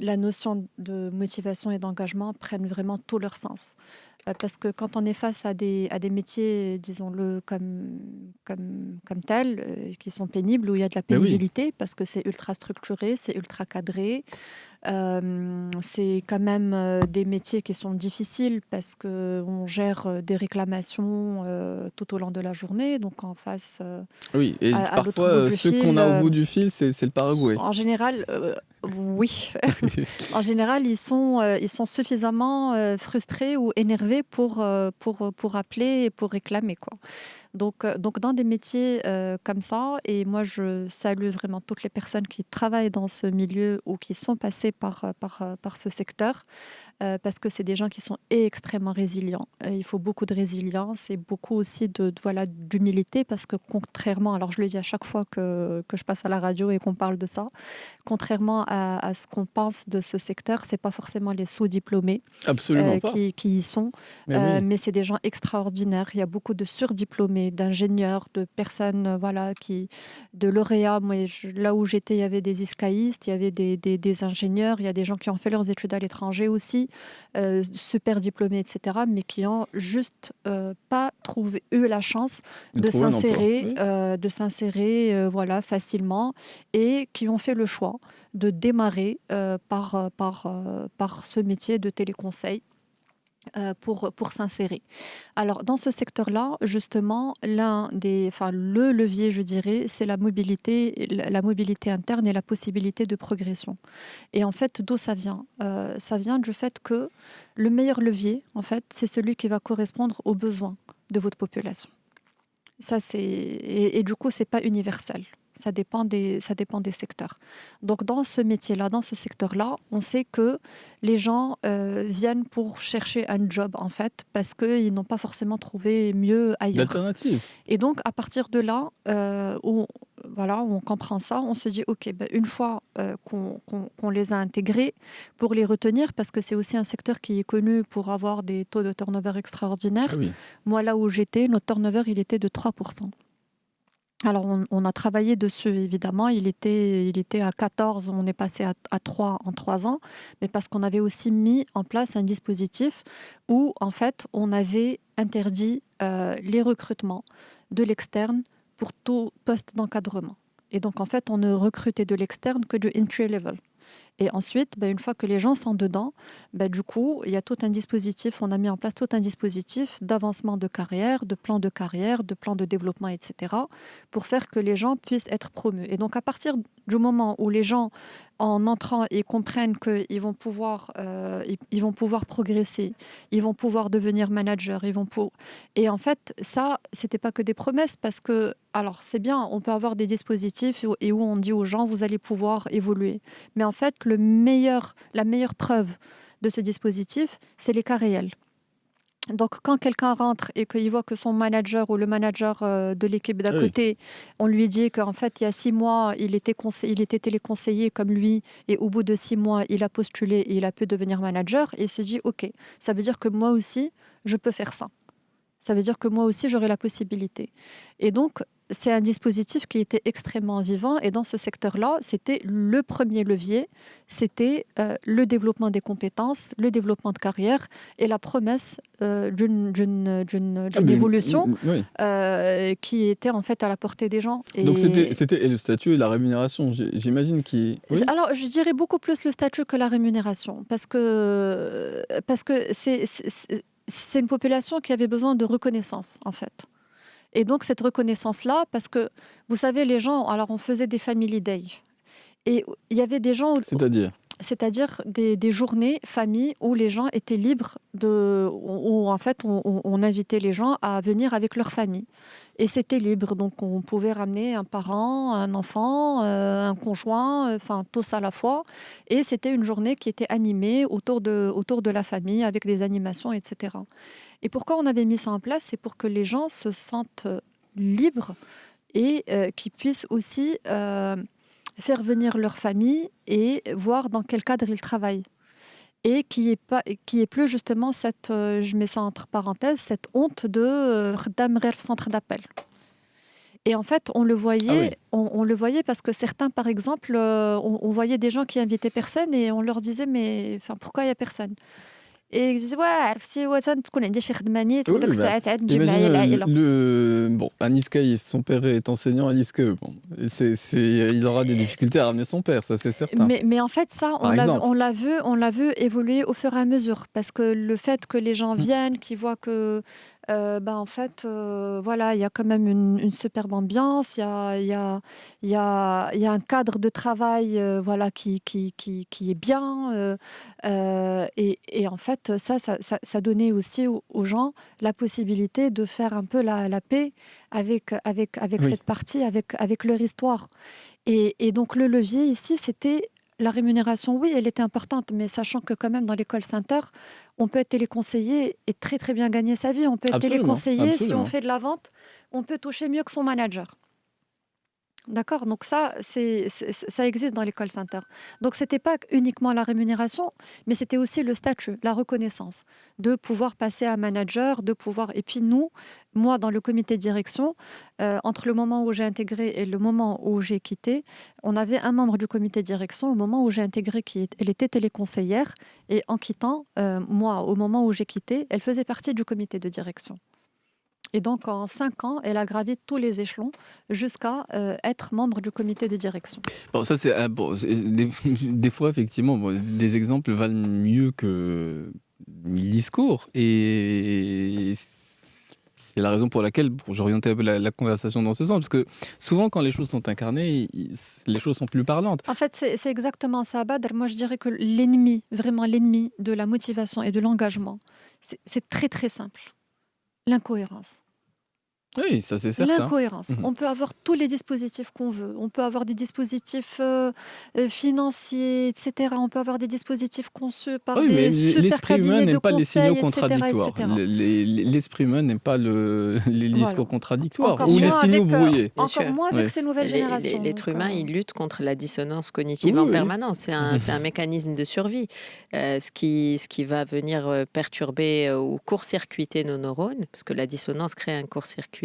la notion de motivation et d'engagement prennent vraiment tout leur sens. Parce que quand on est face à des métiers, disons-le comme tels, qui sont pénibles, où il y a de la Mais oui. pénibilité, parce que c'est ultra structuré, c'est ultra cadré, c'est quand même des métiers qui sont difficiles parce qu'on gère des réclamations tout au long de la journée. Donc en face, Oui, et à l'autre bout parfois, du ceux fil, qu'on a au bout du fil, c'est le Paraguay. en général, oui. En général, ils sont suffisamment frustrés ou énervés pour appeler et pour réclamer, quoi. Donc, dans des métiers comme ça, et moi, je salue vraiment toutes les personnes qui travaillent dans ce milieu ou qui sont passées par ce secteur, parce que c'est des gens qui sont extrêmement résilients. Il faut beaucoup de résilience et beaucoup aussi voilà, d'humilité, parce que contrairement, alors je le dis à chaque fois que je passe à la radio et qu'on parle de ça, contrairement à ce qu'on pense de ce secteur, c'est pas forcément les sous-diplômés Absolument pas. qui y sont, Mais oui. mais c'est des gens extraordinaires. Il y a beaucoup de surdiplômés, d'ingénieurs, de personnes, voilà, de lauréats. Moi, là où j'étais, il y avait des iscaïstes, il y avait des ingénieurs, il y a des gens qui ont fait leurs études à l'étranger aussi, super diplômés, etc., mais qui ont juste pas eu la chance De de trouver un emploi, s'insérer, voilà, facilement, et qui ont fait le choix de démarrer par ce métier de téléconseil pour s'insérer. Alors, dans ce secteur-là, justement, le levier, je dirais, c'est la mobilité interne et la possibilité de progression. Et en fait, d'où ça vient? Ça vient du fait que le meilleur levier, en fait, c'est celui qui va correspondre aux besoins de votre population. Ça, et du coup, c'est pas universel. Ça dépend des secteurs. Donc, dans ce métier-là, dans ce secteur-là, on sait que les gens viennent pour chercher un job, en fait, parce qu'ils n'ont pas forcément trouvé mieux ailleurs. L'alternative. Et donc, à partir de là, où on comprend ça, on se dit, OK, une fois qu'on les a intégrés, pour les retenir, parce que c'est aussi un secteur qui est connu pour avoir des taux de turnover extraordinaires. Ah oui. Moi, là où j'étais, notre turnover, il était de 3%. Alors, on a travaillé dessus, évidemment. Il était à 14, on est passé à 3 en 3 ans, mais parce qu'on avait aussi mis en place un dispositif où, en fait, on avait interdit les recrutements de l'externe pour tout poste d'encadrement. Et donc, en fait, on ne recrutait de l'externe que du entry level. Et ensuite, une fois que les gens sont dedans, du coup, il y a tout un dispositif, on a mis en place tout un dispositif d'avancement de carrière, de plan de développement, etc., pour faire que les gens puissent être promus. Et donc, à partir du moment où les gens, en entrant, ils comprennent qu'ils vont ils vont pouvoir progresser, ils vont pouvoir devenir manager, et en fait, ça, c'était pas que des promesses, parce que, alors, c'est bien, on peut avoir des dispositifs et où on dit aux gens, vous allez pouvoir évoluer. Mais en fait, la meilleure preuve de ce dispositif, c'est les cas réels. Donc, quand quelqu'un rentre et qu'il voit que son manager ou le manager de l'équipe d'à côté, on lui dit qu'en fait, il y a 6 mois, il était téléconseiller comme lui, et au bout de 6 mois, il a postulé et il a pu devenir manager, et il se dit, OK, ça veut dire que moi aussi, je peux faire ça. Ça veut dire que moi aussi, j'aurai la possibilité. Et donc, c'est un dispositif qui était extrêmement vivant. Et dans ce secteur-là, c'était le premier levier. C'était le développement des compétences, le développement de carrière et la promesse d'une évolution qui était en fait à la portée des gens. Donc c'était le statut et la rémunération, j'imagine qui. Oui. Alors, je dirais beaucoup plus le statut que la rémunération, parce que c'est une population qui avait besoin de reconnaissance, en fait. Et donc, cette reconnaissance-là, parce que, vous savez, les gens, alors on faisait des family days. Et il y avait des gens... C'est-à-dire des journées, familles, où les gens étaient libres où en fait, on invitait les gens à venir avec leur famille. Et c'était libre, donc on pouvait ramener un parent, un enfant, un conjoint, enfin tous à la fois. Et c'était une journée qui était animée autour de la famille, avec des animations, etc. Et pourquoi on avait mis ça en place? C'est pour que les gens se sentent libres et qu'ils puissent aussi faire venir leur famille et voir dans quel cadre ils travaillent. Et qu'il n'y ait plus justement cette, je mets ça entre parenthèses, cette honte de Khaddam Gher centre d'appel. Et en fait, on le voyait, on le voyait parce que certains, par exemple, on voyait des gens qui invitaient personne et on leur disait, mais pourquoi il n'y a personne? Et ils disaient, ouais, عرفتي تكون عندي شي خدمة نيت وداك الساعات عاد نجي معايا العائلة. Bon, Aniska, son père est enseignant à l'ISKE. Bon, il aura des difficultés à ramener son père, ça c'est certain. Mais en fait, ça, on l'a vu évoluer au fur et à mesure. Parce que le fait que les gens viennent, qu'ils voient que, en fait, voilà, il y a quand même une superbe ambiance, il y a un cadre de travail voilà, qui est bien. Et en fait, ça donnait aussi aux gens la possibilité de faire un peu la paix avec cette partie, avec leur histoire. Et donc, le levier ici, c'était la rémunération. Oui, elle était importante, mais sachant que quand même, dans l'école Saint-Heure, on peut être téléconseiller et très, très bien gagner sa vie. On peut être téléconseiller, si on fait de la vente, on peut toucher mieux que son manager. D'accord, donc ça existe dans l'école Saint-Heure. Donc c'était pas uniquement la rémunération, mais c'était aussi le statut, la reconnaissance, de pouvoir passer à manager, de pouvoir. Et puis moi dans le comité de direction, entre le moment où j'ai intégré et le moment où j'ai quitté, on avait un membre du comité de direction au moment où j'ai intégré elle était téléconseillère, et en quittant, moi au moment où j'ai quitté, elle faisait partie du comité de direction. Et donc, en 5 ans, elle a gravi tous les échelons jusqu'à être membre du comité de direction. Bon, ça, c'est des fois, effectivement, des exemples valent mieux que 1000 discours. Et c'est la raison pour laquelle j'orientais un peu la conversation dans ce sens. Parce que souvent, quand les choses sont incarnées, les choses sont plus parlantes. En fait, c'est exactement ça, Badr. Moi, je dirais que l'ennemi, vraiment l'ennemi de la motivation et de l'engagement, c'est très, très simple. L'incohérence. Oui, ça c'est certain. L'incohérence. On peut avoir tous les dispositifs qu'on veut. On peut avoir des dispositifs financiers, etc. On peut avoir des dispositifs conçus par des super cabinets de conseil, etc. L'esprit humain n'aime pas les discours contradictoires encore ou les signaux brouillés. Encore moins avec ces nouvelles générations. L'être humain, il lutte contre la dissonance cognitive en permanence. C'est un mécanisme de survie. Ce qui va venir perturber ou court-circuiter nos neurones, parce que la dissonance crée un court-circuit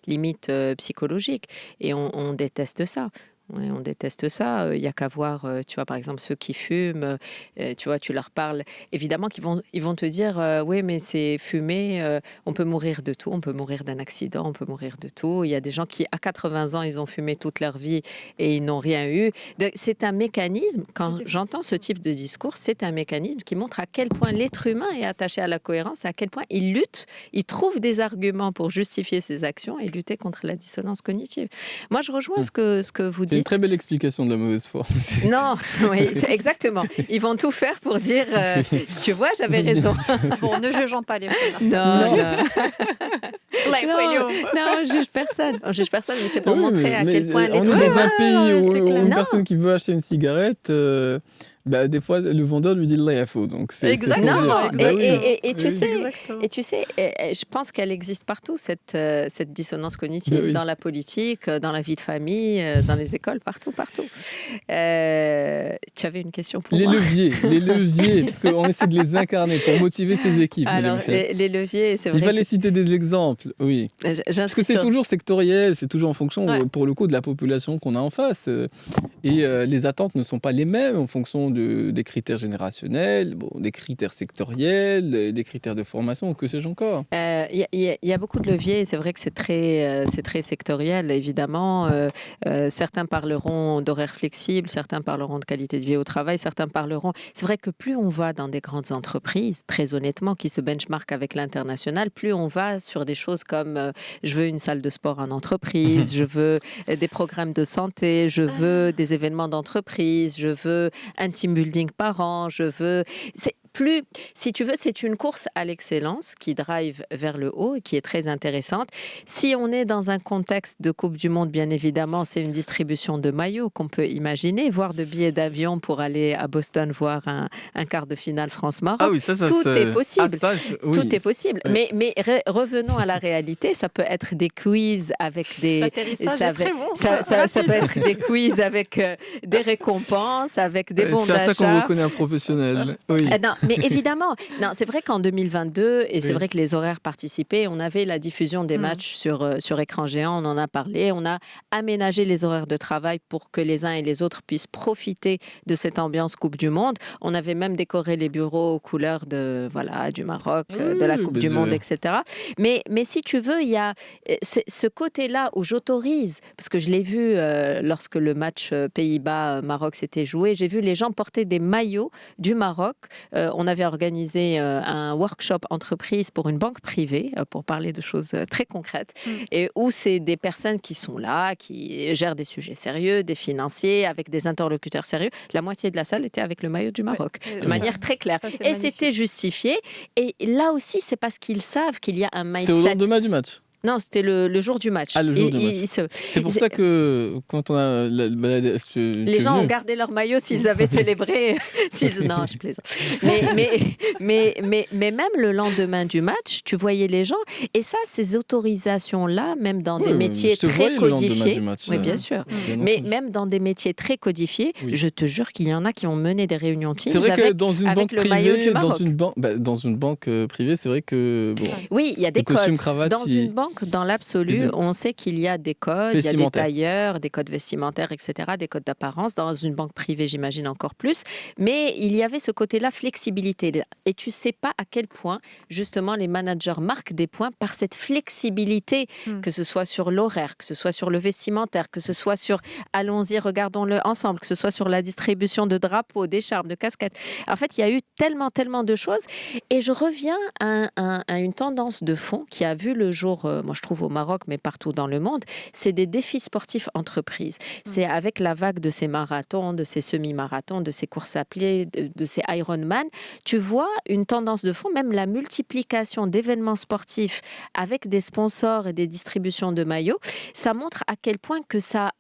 limite psychologique, et on déteste ça. Ouais, on déteste ça. Il y a qu'à voir, tu vois, par exemple, ceux qui fument, tu vois, tu leur parles. Évidemment ils vont te dire, oui, mais c'est fumer, on peut mourir de tout, on peut mourir d'un accident, on peut mourir de tout. Il y a des gens qui, à 80 ans, ils ont fumé toute leur vie et ils n'ont rien eu. Donc, c'est un mécanisme, quand j'entends ce type de discours, c'est un mécanisme qui montre à quel point l'être humain est attaché à la cohérence, à quel point il lutte, il trouve des arguments pour justifier ses actions et lutter contre la dissonance cognitive. Moi, je rejoins ce que vous C'est une dites. très belle explication de la mauvaise foi. Non, oui, exactement. Ils vont tout faire pour dire, tu vois, j'avais raison. Bon, ne jugeons pas les femmes. Non. Non, on juge personne. On juge personne, mais c'est pour montrer à quel point on l'être est dans un humain. pays où une Non. personne qui veut acheter une cigarette, des fois le vendeur lui dit le yafo. Donc c'est Exactement. pour dire. Non, Bah oui. et tu Oui. sais, Exactement. et tu sais, je pense qu'elle existe partout, cette dissonance cognitive, Oui. dans la politique, dans la vie de famille, dans les écoles, partout. Tu avais une question pour Les moi? leviers, parce qu'on essaie de les incarner pour motiver ses équipes. Alors, mesdames et messieurs. les leviers, c'est Il vrai. fallait citer des exemples, oui. Parce que J'insiste c'est sur- toujours sectoriel, c'est toujours en fonction, Ouais. pour le coup, de la population qu'on a en face. Et les attentes ne sont pas les mêmes en fonction des critères générationnels, des critères sectoriels, des critères de formation, que sais-je encore. Il y a beaucoup de leviers, et c'est vrai que c'est très sectoriel, évidemment. Certains parleront d'horaires flexibles, certains parleront de qualité de vie au travail, certains parleront... C'est vrai que plus on va dans des grandes entreprises, très honnêtement, qui se benchmarkent avec l'international, plus on va sur des choses comme je veux une salle de sport en entreprise, je veux des programmes de santé, je veux des événements d'entreprise, je veux un team building par an, je veux... Plus, si tu veux, c'est une course à l'excellence qui drive vers le haut et qui est très intéressante. Si on est dans un contexte de Coupe du Monde, bien évidemment, c'est une distribution de maillots qu'on peut imaginer, voire de billets d'avion pour aller à Boston voir un quart de finale France-Maroc. oui, ça Tout est possible. oui. Tout est possible. Oui. Mais revenons à la réalité. Ça peut être des quiz avec des... L'atterrissage ça est très bon. ça peut être des quiz avec des récompenses, avec des bons C'est à ça qu'on d'achat. reconnaît un professionnel. Oui. Non, mais évidemment, non, c'est vrai qu'en 2022, et c'est Oui. vrai que les horaires participaient, on avait la diffusion des matchs sur écran géant, on en a parlé, on a aménagé les horaires de travail pour que les uns et les autres puissent profiter de cette ambiance Coupe du Monde. On avait même décoré les bureaux aux couleurs du Maroc, de la Coupe du Monde, etc. Mais si tu veux, il y a ce côté-là où j'autorise, parce que je l'ai vu lorsque le match Pays-Bas-Maroc s'était joué, j'ai vu les gens porter des maillots du Maroc. On avait organisé un workshop entreprise pour une banque privée, pour parler de choses très concrètes, et où c'est des personnes qui sont là, qui gèrent des sujets sérieux, des financiers, avec des interlocuteurs sérieux. La moitié de la salle était avec le maillot du Maroc, de manière très claire. Ça, c'est Et magnifique. c'était justifié. Et là aussi, c'est parce qu'ils savent qu'il y a un C'est au mindset. lendemain du match. Non, c'était le jour du match. Ah, le jour du match. C'est pour ça que quand on a... Les gens ont gardé leur maillot s'ils avaient célébré. Non, je plaisante. Mais même le lendemain du match, tu voyais les gens. Et ça, ces autorisations-là, même dans des métiers très codifiés. Oui, bien sûr. Mais même dans des métiers très codifiés, je te jure qu'il y en a qui ont mené des réunions Teams. C'est vrai que avec, dans une avec banque le maillot privée, du Maroc. dans une banque privée, c'est vrai que Oui, il y a des le costume, codes. cravate, Dans une banque, dans l'absolu, on sait qu'il y a des codes, il y a des tailleurs, des codes vestimentaires, etc., des codes d'apparence. Dans une banque privée, j'imagine encore plus. Mais il y avait ce côté-là, flexibilité. Et tu sais pas à quel point, justement, les managers marquent des points par cette flexibilité, que ce soit sur l'horaire, que ce soit sur le vestimentaire, que ce soit sur allons-y, regardons-le ensemble, que ce soit sur la distribution de drapeaux, d'écharpes, de casquettes. En fait, il y a eu tellement de choses. Et je reviens à une tendance de fond qui a vu le jour, moi je trouve au Maroc, mais partout dans le monde, c'est des défis sportifs entreprises. C'est avec la vague de ces marathons, de ces semi-marathons, de ces courses à pied, de ces Ironman, tu vois une tendance de fond, même la multiplication d'événements sportifs avec des sponsors et des distributions de maillots, ça montre à quel point que ça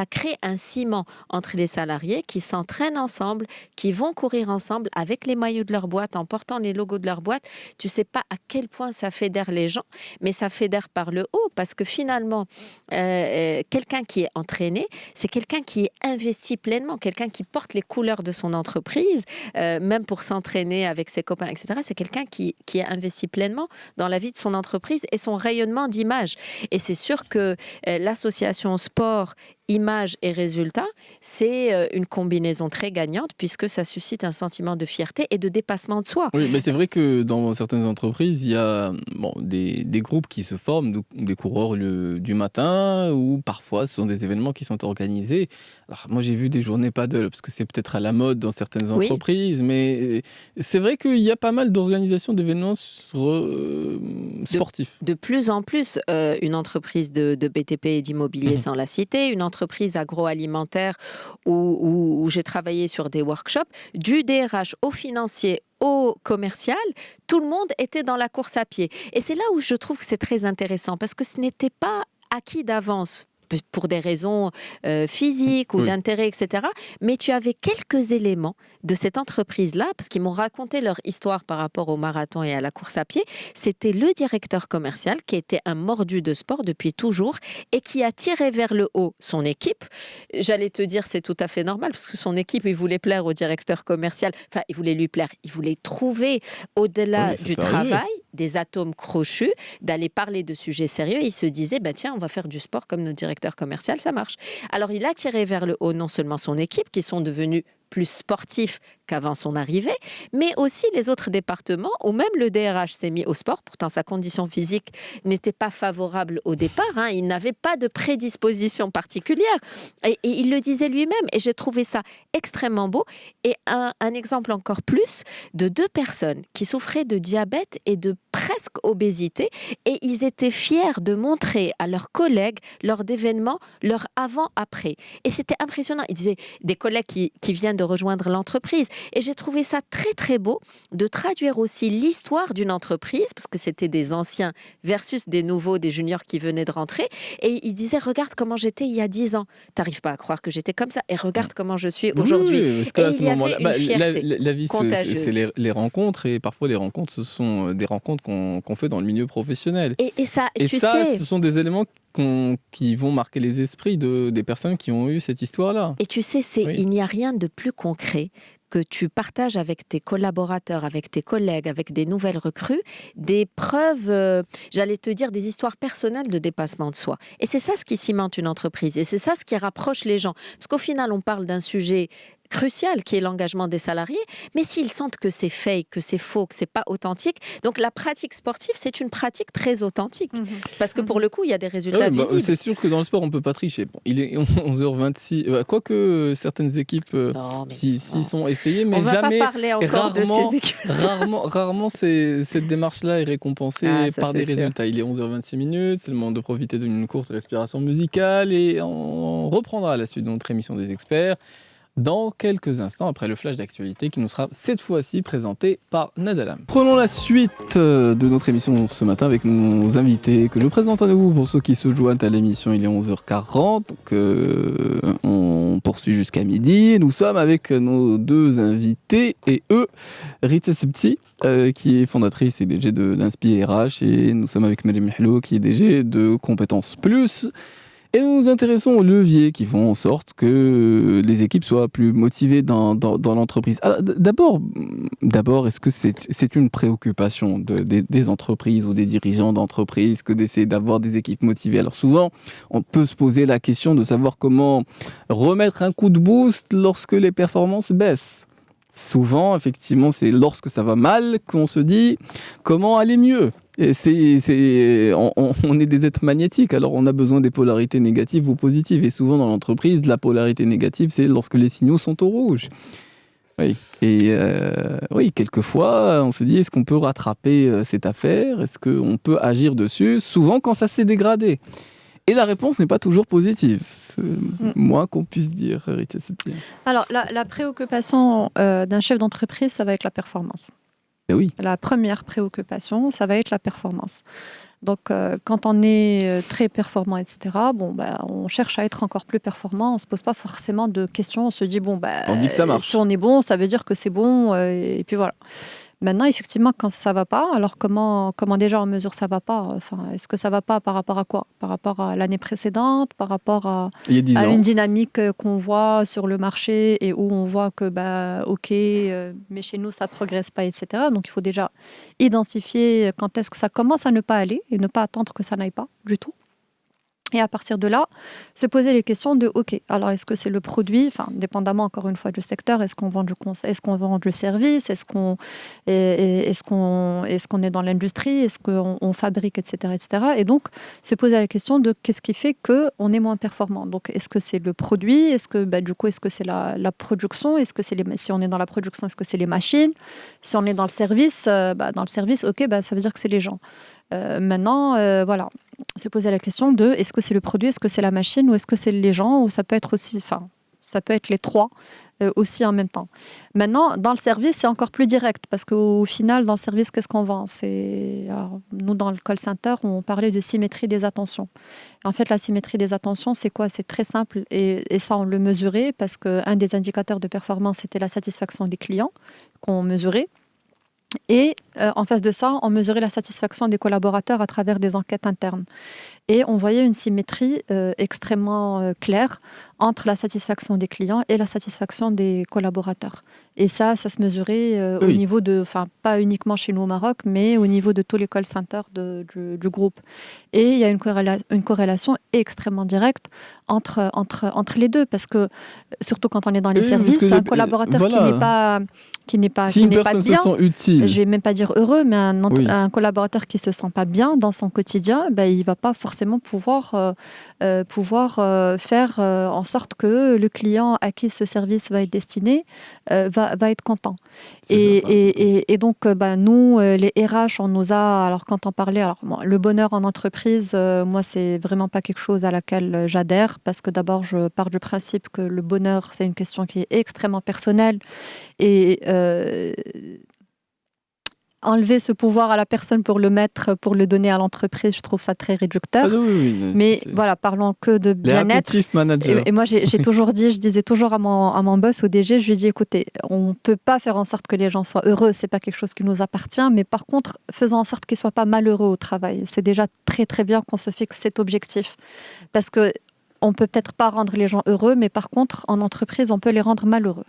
crée un ciment entre les salariés qui s'entraînent ensemble, qui vont courir ensemble avec les maillots de leur boîte, en portant les logos de leur boîte. Tu sais pas à quel point ça fédère les gens, mais ça fédère par le haut, parce que finalement, quelqu'un qui est entraîné, c'est quelqu'un qui est investi pleinement, quelqu'un qui porte les couleurs de son entreprise, même pour s'entraîner avec ses copains, etc. C'est quelqu'un qui est investi pleinement dans la vie de son entreprise et son rayonnement d'image. Et c'est sûr que l'association sport image et résultat, c'est une combinaison très gagnante puisque ça suscite un sentiment de fierté et de dépassement de soi. Oui, mais c'est vrai que dans certaines entreprises, il y a des groupes qui se forment, des coureurs du matin, ou parfois ce sont des événements qui sont organisés. Alors moi j'ai vu des journées paddle, parce que c'est peut-être à la mode dans certaines Oui, entreprises, mais c'est vrai qu'il y a pas mal d'organisations d'événements de, sportifs. de plus en plus, une entreprise de BTP et d'immobilier Mhm. sans la citer, une entreprise agroalimentaire où j'ai travaillé sur des workshops, du DRH au financier au commercial, tout le monde était dans la course à pied. Et c'est là où je trouve que c'est très intéressant parce que ce n'était pas acquis d'avance pour des raisons physiques ou Oui. d'intérêt, etc. Mais tu avais quelques éléments de cette entreprise-là, parce qu'ils m'ont raconté leur histoire par rapport au marathon et à la course à pied. C'était le directeur commercial qui était un mordu de sport depuis toujours et qui a tiré vers le haut son équipe. J'allais te dire, c'est tout à fait normal, parce que son équipe, il voulait plaire au directeur commercial. Enfin, il voulait lui plaire. Il voulait trouver, au-delà Oui, ça du peut arriver. travail, des atomes crochus, d'aller parler de sujets sérieux. Il se disait, bah, tiens, on va faire du sport comme notre directeur commercial, ça marche. Alors, il a tiré vers le haut non seulement son équipe, qui sont devenus plus sportifs qu'avant son arrivée, mais aussi les autres départements, où même le DRH s'est mis au sport. Pourtant, sa condition physique n'était pas favorable au départ. Il n'avait pas de prédisposition particulière. Et il le disait lui-même. Et j'ai trouvé ça extrêmement beau. Et un exemple encore plus de deux personnes qui souffraient de diabète et de presque obésité. Et ils étaient fiers de montrer à leurs collègues, lors d'événements, leur avant-après. Et c'était impressionnant. Ils disaient des collègues qui viennent de rejoindre l'entreprise. Et j'ai trouvé ça très, très beau de traduire aussi l'histoire d'une entreprise, parce que c'était des anciens versus des nouveaux, des juniors qui venaient de rentrer. Et ils disaient, regarde comment j'étais il y a 10 ans. T'arrives pas à croire que j'étais comme ça. Et regarde comment je suis Oui, aujourd'hui. oui, parce Et qu'à il ce y moment-là, avait une fierté la vie, c'est contagieuse. les rencontres, et parfois les rencontres, ce sont des rencontres qu'on fait dans le milieu professionnel. Et ça, Et tu ça, sais... ce sont des éléments qui vont marquer les esprits des personnes qui ont eu cette histoire-là. Et tu sais, Oui. il n'y a rien de plus concret que tu partages avec tes collaborateurs, avec tes collègues, avec des nouvelles recrues, des preuves, j'allais te dire, des histoires personnelles de dépassement de soi. Et c'est ça ce qui cimente une entreprise. Et c'est ça ce qui rapproche les gens. Parce qu'au final, on parle d'un sujet crucial qui est l'engagement des salariés, mais s'ils sentent que c'est fake, que c'est faux, que c'est pas authentique, donc la pratique sportive, c'est une pratique très authentique. Parce que pour le coup, il y a des résultats visibles. C'est sûr que dans le sport, on ne peut pas tricher. Bon, il est 11h26. Quoique certaines équipes Non, mais s'y sont essayées, mais on va jamais, pas parler encore de rarement, ces équipes. rarement cette démarche-là est récompensée Ah, ça, par des c'est sûr. résultats. Il est 11h26 minutes, c'est le moment de profiter d'une courte respiration musicale et on reprendra la suite de notre émission des experts dans quelques instants après le flash d'actualité qui nous sera cette fois-ci présenté par Nadalam. Prenons la suite de notre émission ce matin avec nos invités que je présente à nous. Pour ceux qui se joignent à l'émission, il est 11h40, donc on poursuit jusqu'à midi. Nous sommes avec nos deux invités et eux, Rita Sebti, qui est fondatrice et DG de l'Inspi RH, et nous sommes avec Marie Mihlou, qui est DG de Compétences Plus. Et nous nous intéressons aux leviers qui font en sorte que les équipes soient plus motivées dans l'entreprise. Alors, d'abord, est-ce que c'est une préoccupation des entreprises ou des dirigeants d'entreprise que d'essayer d'avoir des équipes motivées? Alors souvent, on peut se poser la question de savoir comment remettre un coup de boost lorsque les performances baissent. Souvent, effectivement, c'est lorsque ça va mal qu'on se dit comment aller mieux. Et on est des êtres magnétiques, alors on a besoin des polarités négatives ou positives. Et souvent dans l'entreprise, la polarité négative, c'est lorsque les signaux sont au rouge. Oui. Et oui, quelquefois, on se dit, est-ce qu'on peut rattraper cette affaire? Est-ce qu'on peut agir dessus? Souvent quand ça s'est dégradé. Et la réponse n'est pas toujours positive. C'est moins qu'on puisse dire, Rita Sebti. Alors, la préoccupation d'un chef d'entreprise, ça va être la performance. Et oui. La première préoccupation, ça va être la performance. Donc, quand on est très performant, etc., on cherche à être encore plus performant. On ne se pose pas forcément de questions. On se dit, on dit que ça marche. si on est bon, ça veut dire que c'est bon. Et puis voilà. Maintenant, effectivement, quand ça ne va pas, alors comment déjà on mesure ça ne va pas? Est-ce que ça ne va pas par rapport à quoi? Par rapport à l'année précédente? Par rapport à une dynamique qu'on voit sur le marché et où on voit que, mais chez nous, ça ne progresse pas, etc. Donc, il faut déjà identifier quand est-ce que ça commence à ne pas aller et ne pas attendre que ça n'aille pas du tout. Et à partir de là, se poser les questions de, OK, alors est-ce que c'est le produit, enfin, dépendamment encore une fois du secteur, est-ce qu'on vend du conseil, est-ce qu'on vend du service, est-ce qu'on est dans l'industrie, est-ce qu'on fabrique, etc., etc. Et donc, se poser la question de qu'est-ce qui fait qu'on est moins performant. Donc, est-ce que c'est le produit, est-ce que, du coup, est-ce que c'est la production, est-ce que c'est si on est dans la production, est-ce que c'est les machines, si on est dans le service, OK, ça veut dire que c'est les gens. Maintenant, voilà, se poser la question de est-ce que c'est le produit, est-ce que c'est la machine ou est-ce que c'est les gens, ou ça peut être aussi, ça peut être les trois aussi en même temps. Maintenant, dans le service, c'est encore plus direct parce qu'au final, dans le service, qu'est-ce qu'on vend? Alors, nous, dans le call center, on parlait de symétrie des attentions. En fait, la symétrie des attentions, c'est quoi? C'est très simple et ça, on le mesurait parce qu'un des indicateurs de performance, c'était la satisfaction des clients qu'on mesurait. Et en face de ça, on mesurait la satisfaction des collaborateurs à travers des enquêtes internes. Et on voyait une symétrie extrêmement claire entre la satisfaction des clients et la satisfaction des collaborateurs. Et ça se mesurait au niveau de, pas uniquement chez nous au Maroc, mais au niveau de tous les call centers du groupe. Et il y a une corrélation extrêmement directe entre les deux, parce que surtout quand on est dans les services, un collaborateur qui n'est pas si une bien, personne se sent utile, je vais même pas dire heureux, mais un collaborateur qui se sent pas bien dans son quotidien, il va pas forcément pouvoir faire en sorte que le client à qui ce service va être destiné va être content. Et donc, nous, les RH, on nous a, alors quand on parlait, le bonheur en entreprise, moi, c'est vraiment pas quelque chose à laquelle j'adhère, parce que d'abord, je pars du principe que le bonheur, c'est une question qui est extrêmement personnelle, et enlever ce pouvoir à la personne pour le donner à l'entreprise, je trouve ça très réducteur. Mais voilà, parlons que de bien-être. Et moi, j'ai toujours dit, je disais toujours à mon boss, au DG, je lui dis, écoutez, on ne peut pas faire en sorte que les gens soient heureux, c'est pas quelque chose qui nous appartient, mais par contre, faisons en sorte qu'ils ne soient pas malheureux au travail. C'est déjà très très bien qu'on se fixe cet objectif. Parce qu'on ne peut peut-être pas rendre les gens heureux, mais par contre, en entreprise, on peut les rendre malheureux.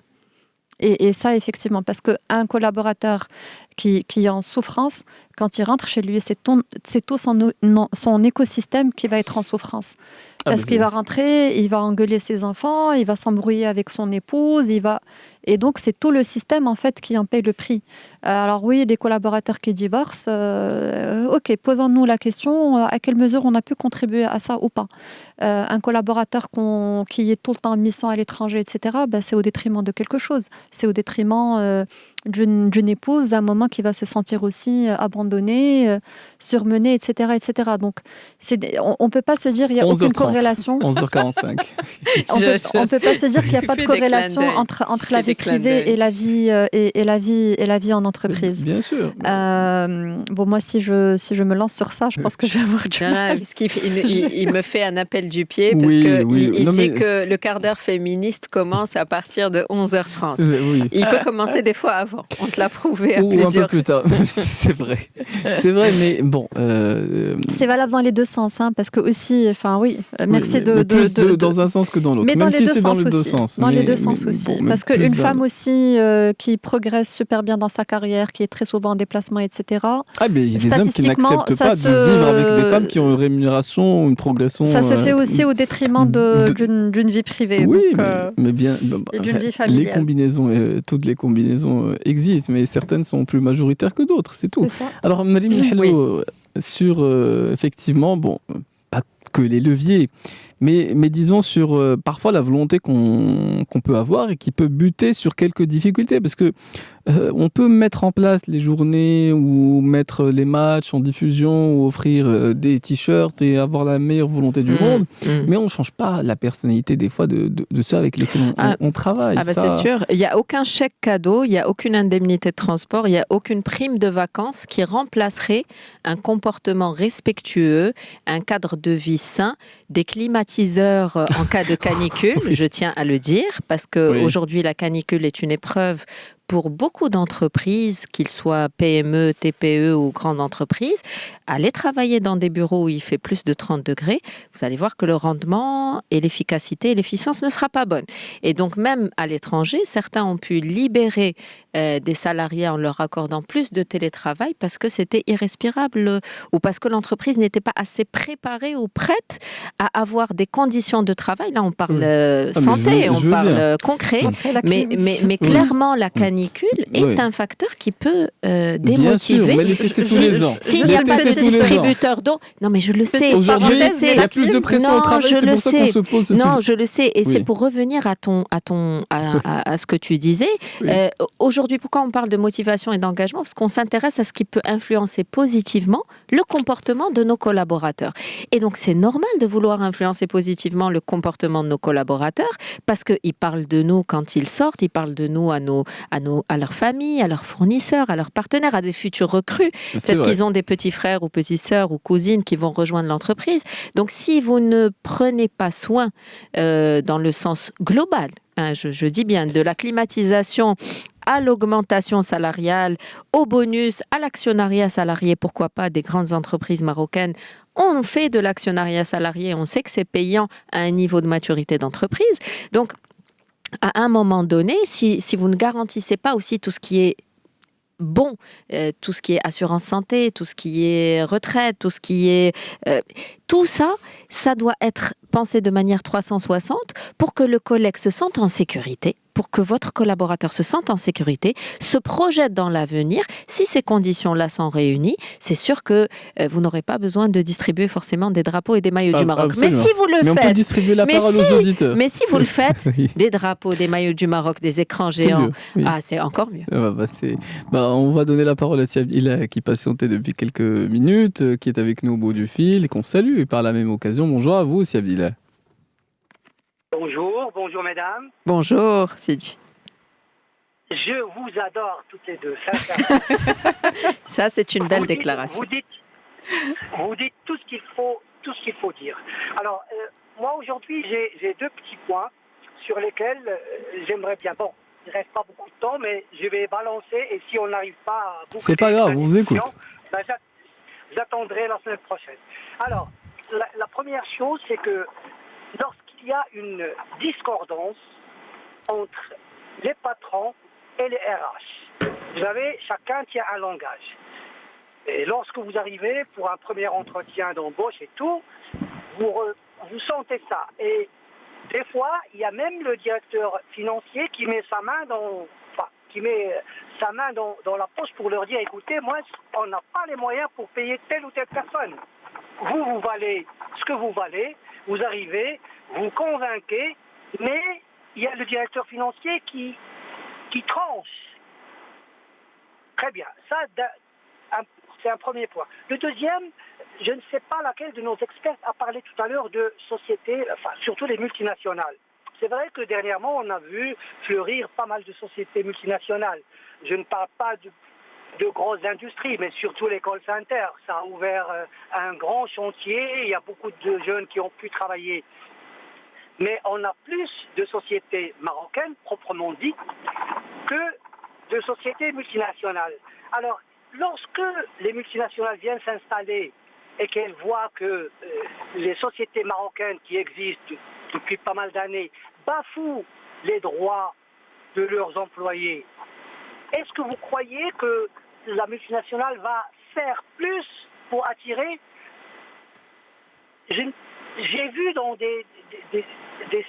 Et ça, effectivement, parce qu'un collaborateur qui est en souffrance, quand il rentre chez lui, c'est tout son écosystème qui va être en souffrance. Parce qu'il va rentrer, il va engueuler ses enfants, il va s'embrouiller avec son épouse, et donc c'est tout le système en fait qui en paye le prix. Alors oui, des collaborateurs qui divorcent, ok, posons-nous la question, à quelle mesure on a pu contribuer à ça ou pas. Un collaborateur qui est tout le temps en mission à l'étranger, etc., c'est au détriment de quelque chose. C'est au détriment d'une épouse, d'un moment qui va se sentir aussi abandonnée, surmenée, etc., etc. Donc, on ne peut pas se dire qu'il n'y a aucune corrélation. 11h45. On ne peut pas se dire qu'il n'y a pas de corrélation entre la vie privée et la vie en entreprise. Bien sûr. Moi, si je me lance sur ça, je pense que je vais avoir du mal. Parce il me fait un appel du pied, parce qu'il dit que le quart d'heure féministe commence à partir de 11h30. Il peut commencer des fois avant. On te l'a prouvé à plusieurs. Un peu plus tard. C'est vrai, mais bon. C'est valable dans les deux sens, parce que aussi, merci dans un sens que dans l'autre. Mais même dans si les c'est dans les deux sens. Dans les deux sens aussi. Parce qu'une femme aussi qui progresse super bien dans sa carrière, qui est très souvent en déplacement, etc. Mais il y a des hommes qui n'acceptent pas de vivre avec des femmes qui ont une rémunération, une progression. Ça se fait aussi au détriment d'une vie privée. Oui, donc, mais bien. Et d'une vie familiale. Les combinaisons, toutes les combinaisons existent, mais certaines sont plus majoritaires que d'autres, c'est tout. C'est ça. Alors, Marie Mihello, sur effectivement, pas que les leviers, mais disons sur parfois la volonté qu'on peut avoir et qui peut buter sur quelques difficultés, parce que on peut mettre en place les journées ou mettre les matchs en diffusion ou offrir des t-shirts et avoir la meilleure volonté du monde, mais on ne change pas la personnalité des fois de ceux avec lesquels on travaille. C'est sûr, il n'y a aucun chèque cadeau, il n'y a aucune indemnité de transport, il n'y a aucune prime de vacances qui remplacerait un comportement respectueux, un cadre de vie sain, des climatiseurs en cas de canicule, je tiens à le dire, parce qu'aujourd'hui la canicule est une épreuve pour beaucoup d'entreprises, qu'ils soient PME, TPE ou grandes entreprises, aller travailler dans des bureaux où il fait plus de 30 degrés, vous allez voir que le rendement et l'efficacité et l'efficience ne sera pas bonne. Et donc même à l'étranger, certains ont pu libérer des salariés en leur accordant plus de télétravail parce que c'était irrespirable ou parce que l'entreprise n'était pas assez préparée ou prête à avoir des conditions de travail. Là, on parle santé, on parle concret, mais clairement, la canicule est un facteur qui peut démotiver. Bien sûr, mais les tester tous les ans. S'il n'y a pas de distributeur d'eau, non mais je le sais. Aujourd'hui, il y a plus de pression au travail, c'est pour ça qu'on se pose ce Non, je le sais, et c'est pour revenir à ce que tu disais. Oui. Aujourd'hui, pourquoi on parle de motivation et d'engagement? Parce qu'on s'intéresse à ce qui peut influencer positivement le comportement de nos collaborateurs. Et donc, c'est normal de vouloir influencer positivement le comportement de nos collaborateurs parce qu'ils parlent de nous quand ils sortent, ils parlent de nous à leur famille, à leurs fournisseurs, à leurs partenaires, à des futurs recrues. Peut-être qu'ils ont des petits frères ou petites sœurs ou cousines qui vont rejoindre l'entreprise. Donc, si vous ne prenez pas soin dans le sens global, je dis bien, de la climatisation à l'augmentation salariale, au bonus, à l'actionnariat salarié, pourquoi pas, des grandes entreprises marocaines on fait de l'actionnariat salarié, on sait que c'est payant à un niveau de maturité d'entreprise. Donc, à un moment donné, si vous ne garantissez pas aussi tout ce qui est bon, tout ce qui est assurance santé, tout ce qui est retraite, tout ce qui est... tout ça, ça doit être pensé de manière 360 pour que le collègue se sente en sécurité, pour que votre collaborateur se sente en sécurité, se projette dans l'avenir. Si ces conditions-là sont réunies, c'est sûr que vous n'aurez pas besoin de distribuer forcément des drapeaux et des maillots du Maroc. Absolument. Mais si vous le faites... on peut distribuer la parole aux auditeurs. Mais si vous le faites, Oui. des drapeaux, des maillots du Maroc, des écrans géants, mieux, oui. c'est encore mieux. On va donner la parole à Siabila qui patientait depuis quelques minutes, qui est avec nous au bout du fil et qu'on salue. Et par la même occasion, bonjour à vous Siabila. Bonjour mesdames. Bonjour Sidi. Je vous adore toutes les deux, sincèrement. Ça, c'est une belle déclaration. Vous dites tout ce qu'il faut dire. Alors, moi aujourd'hui, j'ai deux petits points sur lesquels j'aimerais bien. Bon, il ne reste pas beaucoup de temps, mais je vais balancer et si on n'arrive pas à boucler... C'est pas grave, on vous écoute. J'attendrai la semaine prochaine. Alors, la première chose, c'est que lorsqu'il y a une discordance entre les patrons et les RH, vous savez, chacun tient un langage. Et lorsque vous arrivez pour un premier entretien d'embauche et tout, vous sentez ça. Et des fois, il y a même le directeur financier qui met sa main dans la poche pour leur dire, écoutez, moi, on n'a pas les moyens pour payer telle ou telle personne. Vous valez ce que vous valez, vous arrivez, vous convainquez, mais il y a le directeur financier qui tranche. Très bien, ça, c'est un premier point. Le deuxième, je ne sais pas laquelle de nos experts a parlé tout à l'heure de sociétés, surtout les multinationales. C'est vrai que dernièrement, on a vu fleurir pas mal de sociétés multinationales. Je ne parle pas de grosses industries, mais surtout les call centers. Ça a ouvert un grand chantier, il y a beaucoup de jeunes qui ont pu travailler. Mais on a plus de sociétés marocaines, proprement dit, que de sociétés multinationales. Alors, lorsque les multinationales viennent s'installer et qu'elles voient que les sociétés marocaines qui existent depuis pas mal d'années bafouent les droits de leurs employés, est-ce que vous croyez que la multinationale va faire plus pour attirer? J'ai vu dans des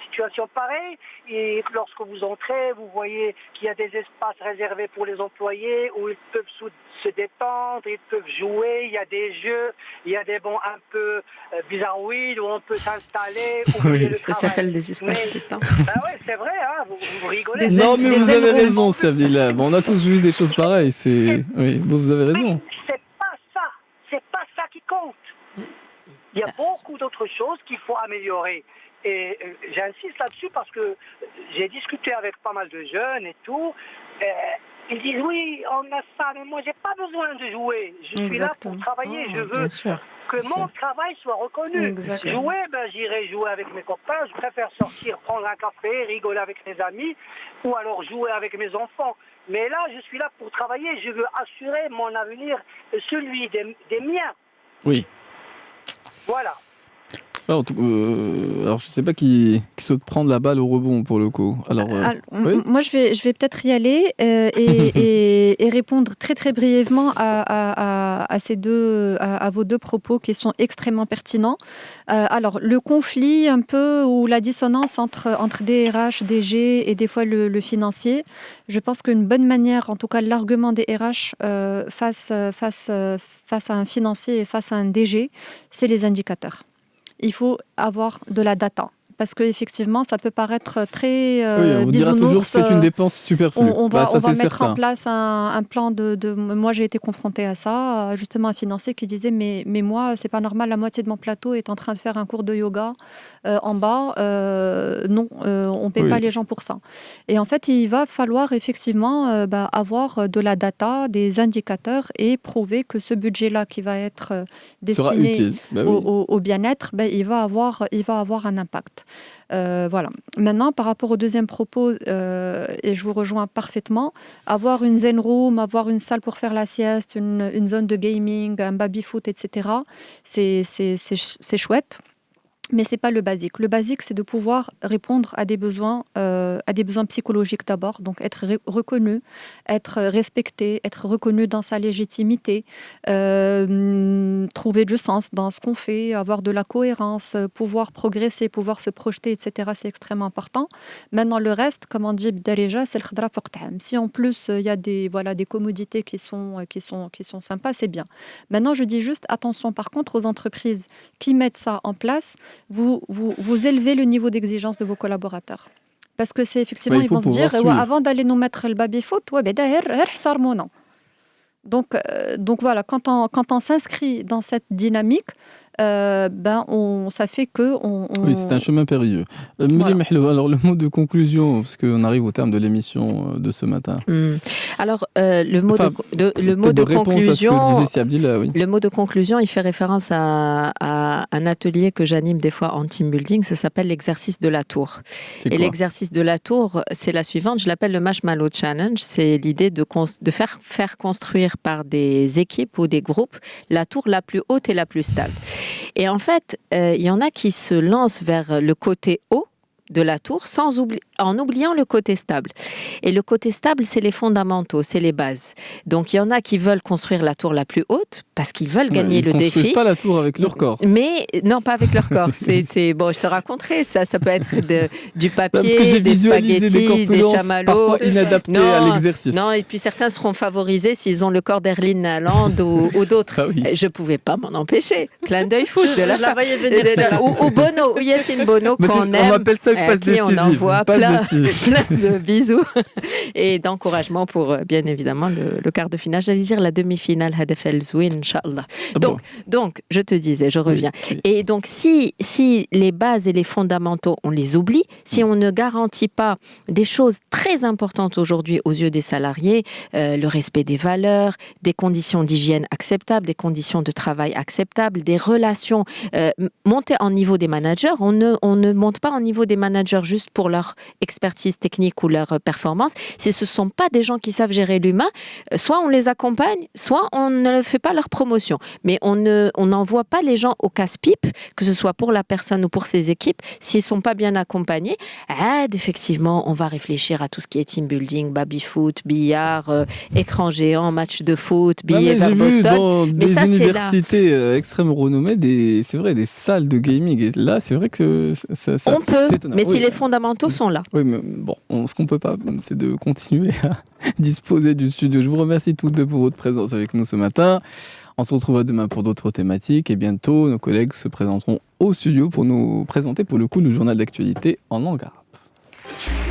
situations pareilles, et lorsque vous entrez, vous voyez qu'il y a des espaces réservés pour les employés où ils peuvent se détendre, ils peuvent jouer, il y a des jeux, il y a des bancs un peu bizarroïdes où on peut s'installer. Oui. Ça s'appelle des espaces de temps. Oui, c'est vrai, hein, vous rigolez. Non, mais vous avez raison, Siabila. Bon, on a tous vu des choses pareilles. Oui, vous avez raison. Mais c'est pas ça qui compte. Il y a beaucoup d'autres choses qu'il faut améliorer. Et j'insiste là-dessus parce que j'ai discuté avec pas mal de jeunes et tout. Ils disent oui, on a ça, mais moi j'ai pas besoin de jouer. Je suis là pour travailler. Je veux que mon travail soit reconnu. Jouer, j'irai jouer avec mes copains. Je préfère sortir, prendre un café, rigoler avec mes amis, ou alors jouer avec mes enfants. Mais là, je suis là pour travailler. Je veux assurer mon avenir, celui des miens. Oui. Voilà. Alors, je sais pas qui souhaite prendre la balle au rebond pour le coup. Alors, oui. Moi, je vais peut-être y aller et répondre très très brièvement à vos deux propos qui sont extrêmement pertinents. Alors, le conflit un peu ou la dissonance entre DRH, DG et des fois le financier, je pense qu'une bonne manière, en tout cas l'argument des RH face à un financier et face à un DG, c'est les indicateurs. Il faut avoir de la data. Parce qu'effectivement, ça peut paraître très on dira toujours que c'est une dépense superflue. On va mettre en place un plan de... Moi, j'ai été confrontée à ça, justement un financier qui disait mais moi, c'est pas normal, la moitié de mon plateau est en train de faire un cours de yoga en bas. Non, on paie pas les gens pour ça. Et en fait, il va falloir effectivement avoir de la data, des indicateurs et prouver que ce budget-là qui va être destiné au bien-être, il va avoir un impact. Voilà. Maintenant, par rapport au deuxième propos, et je vous rejoins parfaitement, avoir une zen room, avoir une salle pour faire la sieste, une zone de gaming, un baby-foot, etc., c'est chouette. Mais c'est pas le basique. Le basique, c'est de pouvoir répondre à des besoins psychologiques d'abord. Donc, être reconnu, être respecté, être reconnu dans sa légitimité, trouver du sens dans ce qu'on fait, avoir de la cohérence, pouvoir progresser, pouvoir se projeter, etc. C'est extrêmement important. Maintenant, le reste, comme on dit, Bdareja, c'est le khadra fawq ta'am. Si en plus il y a des commodités qui sont sympas, c'est bien. Maintenant, je dis juste attention par contre aux entreprises qui mettent ça en place. Vous élevez le niveau d'exigence de vos collaborateurs. Parce que c'est effectivement, ils vont se dire, avant d'aller nous mettre le baby-foot, donc voilà, quand on s'inscrit dans cette dynamique, ça fait que... Oui, c'est un chemin périlleux. Voilà. Alors, le mot de conclusion, parce qu'on arrive au terme de l'émission de ce matin. Alors, le mot de conclusion... Le mot de conclusion, il fait référence à un atelier que j'anime des fois en team building, ça s'appelle l'exercice de la tour. Et l'exercice de la tour, c'est la suivante, je l'appelle le Marshmallow Challenge, c'est l'idée de faire construire par des équipes ou des groupes la tour la plus haute et la plus stable. Et en fait, il y en a qui se lancent vers le côté haut de la tour en oubliant le côté stable. Et le côté stable, c'est les fondamentaux, c'est les bases. Donc, il y en a qui veulent construire la tour la plus haute parce qu'ils veulent gagner le défi. Ils ne construisent pas la tour avec leur corps. Mais non, pas avec leur corps. Bon, je te raconterai, ça peut être du papier, parce que des spaghettis, des chamallows. Parfois inadaptés à l'exercice. Non, et puis certains seront favorisés s'ils ont le corps d'Erling Haaland ou d'autres. Ah oui. Je ne pouvais pas m'en empêcher. Clin d'œil foot de la voyais venir. Ou Bono, ou Yacine Bono, qu'on aime. On appelle ça une passe décisive. On envoie plein de bisous et d'encouragement pour, bien évidemment, le quart de finale. J'allais dire la demi-finale, Hadef El Zouin, Inch'Allah. Donc, je te disais, je reviens. Oui. Et donc, si les bases et les fondamentaux, on les oublie, si on ne garantit pas des choses très importantes aujourd'hui aux yeux des salariés, le respect des valeurs, des conditions d'hygiène acceptables, des conditions de travail acceptables, des relations, monter en niveau des managers, on ne monte pas en niveau des managers juste pour leur expertise technique ou leur performance. Si ce ne sont pas des gens qui savent gérer l'humain, soit on les accompagne, soit on ne fait pas leur promotion. Mais on n'envoie pas les gens au casse-pipe, que ce soit pour la personne ou pour ses équipes, s'ils ne sont pas bien accompagnés. Effectivement, on va réfléchir à tout ce qui est team building, baby-foot, billard, écran géant, match de foot, billets vers Boston. J'ai vu dans des universités extrêmement renommées, c'est vrai, des salles de gaming. Et là, c'est vrai que ça on peut, mais si les fondamentaux sont là. Oui, mais bon, ce qu'on peut pas, c'est de continuer à disposer du studio. Je vous remercie toutes deux pour votre présence avec nous ce matin. On se retrouvera demain pour d'autres thématiques et bientôt, nos collègues se présenteront au studio pour nous présenter pour le coup le journal d'actualité en langue arabe.